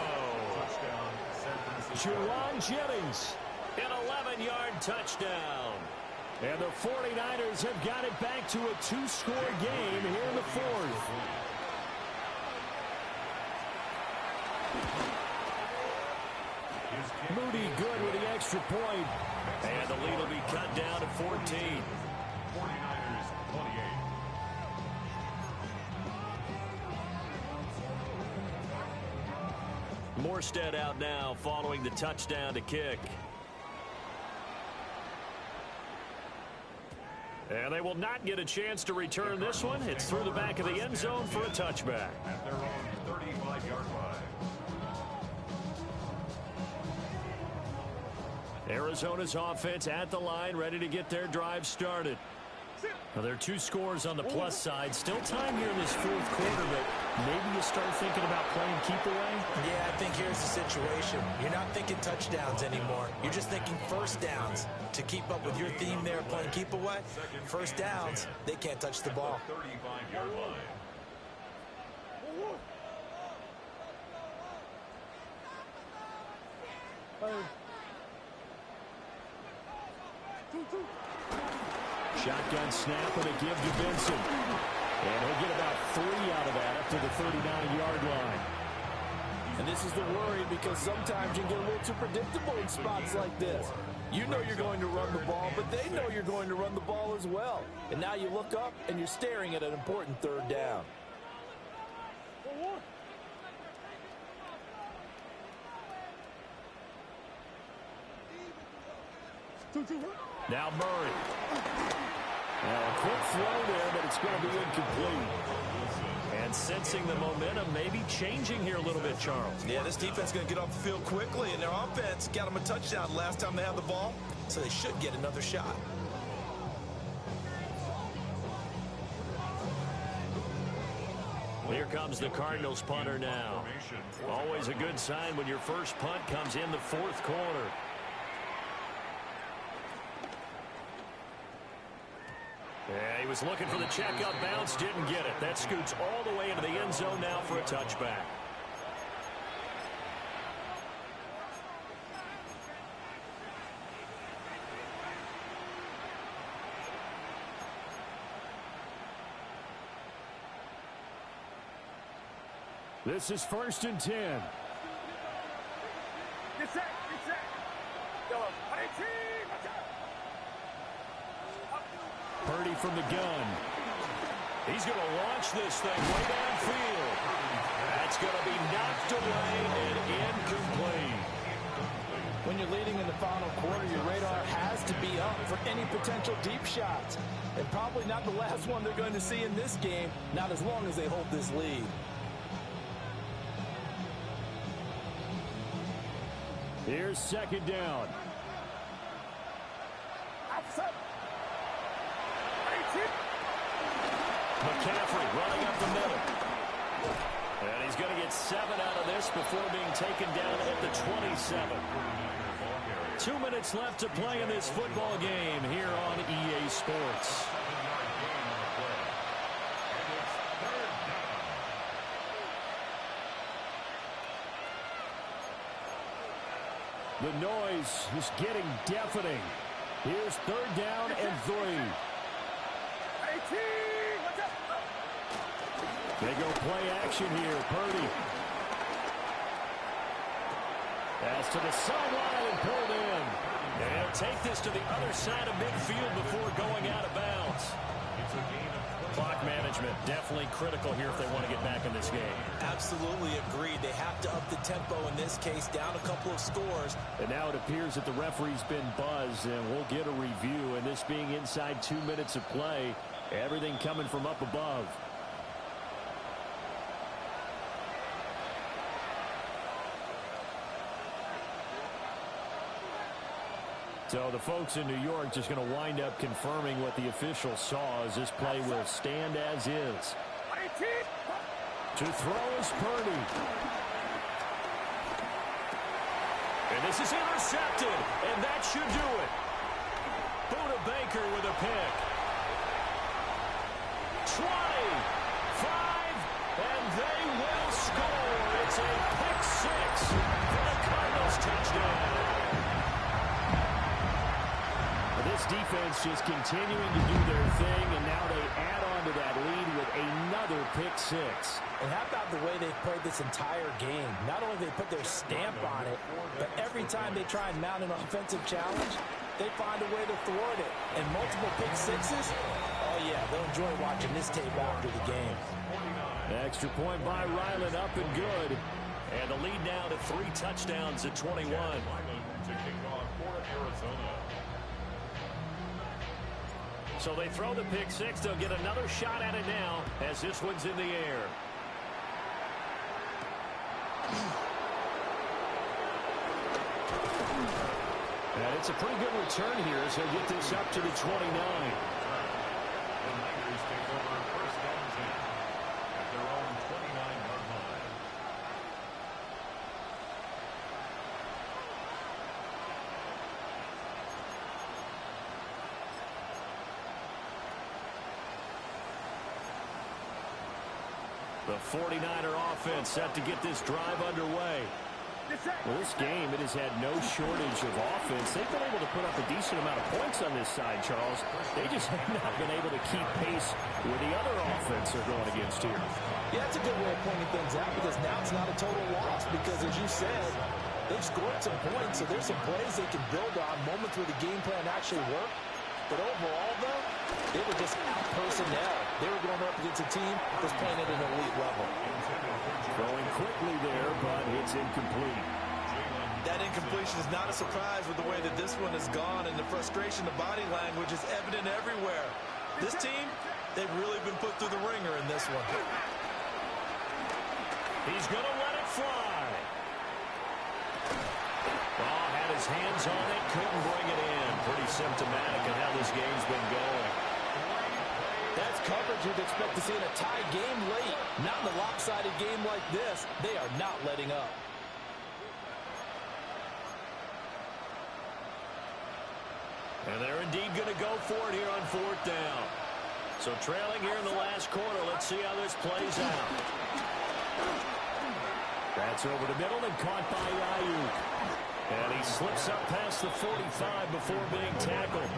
[SPEAKER 2] Juwan Jennings, an 11-yard touchdown. And the 49ers have got it back to a 2-score game here in the 4th. Moody good with the extra point. And the lead will be cut down to 14.
[SPEAKER 4] 49ers 28.
[SPEAKER 2] Morstead out now following the touchdown to kick. And they will not get a chance to return this one. It's through the back of the end zone for a touchback.
[SPEAKER 4] At their own 35-yard line.
[SPEAKER 2] Arizona's offense at the line, ready to get their drive started. Now, there are 2 scores on the plus side. Still time here in this 4th quarter, but maybe you start thinking about playing keep away?
[SPEAKER 3] Yeah, I think here's the situation. You're not thinking touchdowns anymore. You're just thinking 1st downs. To keep up with your theme there, playing keep away, 1st downs, they can't touch the ball.
[SPEAKER 4] 35-yard line.
[SPEAKER 2] Shotgun snap and a give to Benson. And he'll get about 3 out of that up to the 39-yard line.
[SPEAKER 3] And this is the worry because sometimes you get a little too predictable in spots like this. You know you're going to run the ball, but they know you're going to run the ball as well. And now you look up and you're staring at an important third down.
[SPEAKER 2] Now Murray. Now a quick throw there, but it's going to be incomplete. And sensing the momentum, maybe changing here a little bit, Charles.
[SPEAKER 3] Yeah, this defense is going to get off the field quickly, and their offense got them a touchdown last time they had the ball, so they should get another shot.
[SPEAKER 2] Here comes the Cardinals punter now. Always a good sign when your first punt comes in the fourth quarter. Yeah, he was looking for the checkup bounce, didn't get it. That scoots all the way into the end zone now for a touchback. This is 1st and 10.
[SPEAKER 5] Get set, get set. Go,
[SPEAKER 2] Purdy from the gun. He's going to launch this thing way downfield. That's going to be knocked away and incomplete.
[SPEAKER 3] When you're leading in the final quarter, your radar has to be up for any potential deep shots. And probably not the last one they're going to see in this game, not as long as they hold this lead.
[SPEAKER 2] Here's 2nd down. McCaffrey running up the middle. And he's going to get 7 out of this before being taken down at the 27. 2 minutes left to play in this football game here on EA Sports. The noise is getting deafening. Here's 3rd down and 3. They go play action here. Purdy. Pass to the sideline and pulled in. And he'll take this to the other side of midfield before going out of bounds. Clock management definitely critical here if they want to get back in this game.
[SPEAKER 3] Absolutely agreed. They have to up the tempo in this case, down a couple of scores.
[SPEAKER 2] And now it appears that the referee's been buzzed, and we'll get a review. And this being inside 2 minutes of play, everything coming from up above. So the folks in New York just going to wind up confirming what the official saw as this play will stand as is. To throw is Purdy. And this is intercepted, and that should do it. Buda Baker with a pick. 20, 5, and they will score. It's a pick 6 for the Cardinals touchdown. This defense just continuing to do their thing, and now they add on to that lead with another pick 6.
[SPEAKER 3] And how about the way they've played this entire game? Not only they put their stamp on it, but every time they try and mount an offensive challenge, they find a way to thwart it. And multiple pick 6s, oh yeah, they'll enjoy watching this tape after the game.
[SPEAKER 2] Extra point by Ryland, up and good. And the lead now to 3 touchdowns at 21. So they throw the pick 6. They'll get another shot at it now as this one's in the air. And it's a pretty good return here as he'll get this up to the 29. The 49er offense set to get this drive underway. Well, this game, it has had no shortage of offense. They've been able to put up a decent amount of points on this side, Charles. They just have not been able to keep pace with the other offense they're going against here.
[SPEAKER 3] Yeah, that's a good way of pointing things out because now it's not a total loss because, as you said, they've scored some points, so there's some plays they can build on, moments where the game plan actually worked. But overall, though, they were just out-personnel. They were going up against a team that's playing at an elite level.
[SPEAKER 2] Going quickly there, but it's incomplete.
[SPEAKER 6] That incompletion is not a surprise with the way that this one has gone, and the frustration, the body language is evident everywhere. This team, they've really been put through the ringer in this one.
[SPEAKER 1] He's going to let it fly. Ball had his hands on it, couldn't bring it in. Pretty symptomatic of how this game's been going.
[SPEAKER 3] That's coverage you'd expect to see in a tie game late. Not in a lopsided game like this. They are not letting up.
[SPEAKER 1] And they're indeed going to go for it here on fourth down. So trailing here in the last quarter. Let's see how this plays out.
[SPEAKER 2] That's over the middle and caught by Ayuk.
[SPEAKER 1] And he slips up past the 45 before being tackled.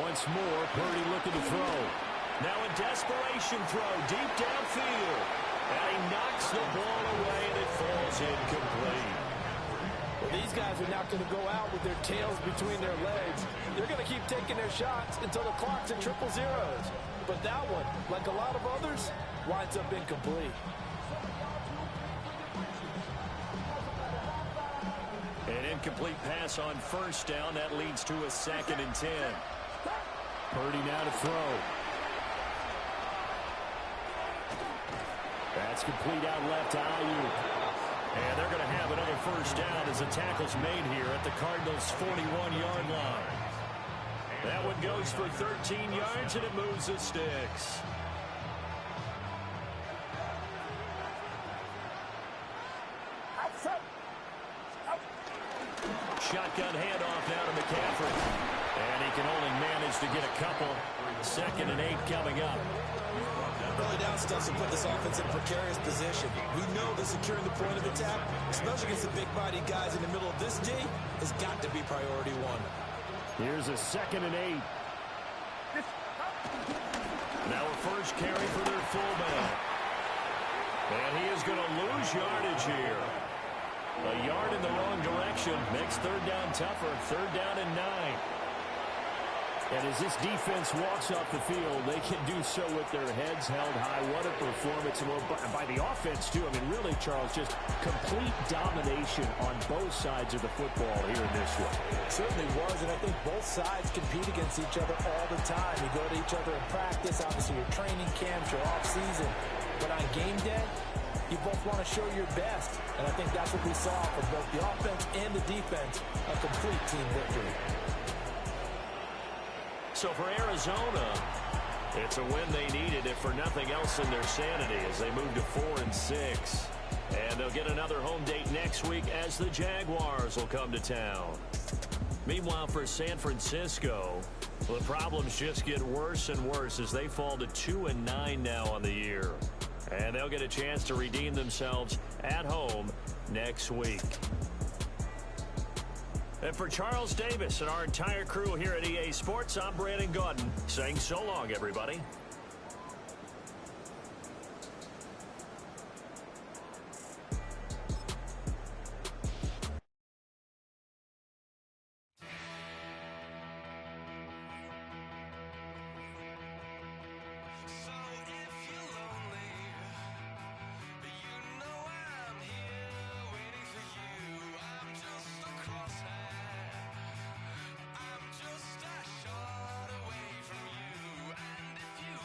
[SPEAKER 2] Once more, Purdy looking to throw.
[SPEAKER 1] Now a desperation throw deep downfield. And he knocks the ball away, and it falls incomplete.
[SPEAKER 3] Well, these guys are not going to go out with their tails between their legs. They're going to keep taking their shots until the clock's at triple zeros. But that one, like a lot of others, winds up incomplete.
[SPEAKER 1] An incomplete pass on first down. That leads to a 2nd and 10.
[SPEAKER 2] Purdy now to throw. That's complete out left to Ayuk.
[SPEAKER 1] And they're going to have another first down as the tackle's made here at the Cardinals' 41-yard line. That one goes for 13 yards, and it moves the sticks. Shotgun handoff now to McCaffrey. And he can only manage to get a couple. 2nd and 8 coming up.
[SPEAKER 6] Early down stuff to put this offense in a precarious position. We know that securing the point of attack, especially against the big-bodied guys in the middle of this D, has got to be priority one.
[SPEAKER 2] Here's a 2nd and 8.
[SPEAKER 1] Now a first carry for their fullback. And he is going to lose yardage here. A yard in the wrong direction makes third down tougher. 3rd down and 9.
[SPEAKER 2] And as this defense walks off the field, they can do so with their heads held high. What a performance. And by the offense, too. I mean, really, Charles, just complete domination on both sides of the football here in this one.
[SPEAKER 3] It certainly was, and I think both sides compete against each other all the time. You go to each other in practice, obviously your training camps, your off-season. But on game day, you both want to show your best. And I think that's what we saw from both the offense and the defense, a complete team victory.
[SPEAKER 1] So for Arizona, it's a win they needed, if for nothing else in their sanity, as they move to 4-6. And they'll get another home date next week as the Jaguars will come to town. Meanwhile, for San Francisco, well, the problems just get worse and worse as they fall to 2-9 now on the year. And they'll get a chance to redeem themselves at home next week. And for Charles Davis and our entire crew here at EA Sports, I'm Brandon Gaudin saying so long, everybody.
[SPEAKER 7] Just a shot away from you, and if you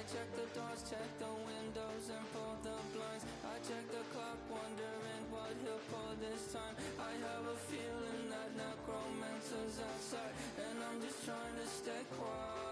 [SPEAKER 7] I check the doors, check the windows, and pull the blinds. I check the clock, wondering what he'll pull this time. I have a feeling that necromancer's outside, and I'm just trying to stay quiet.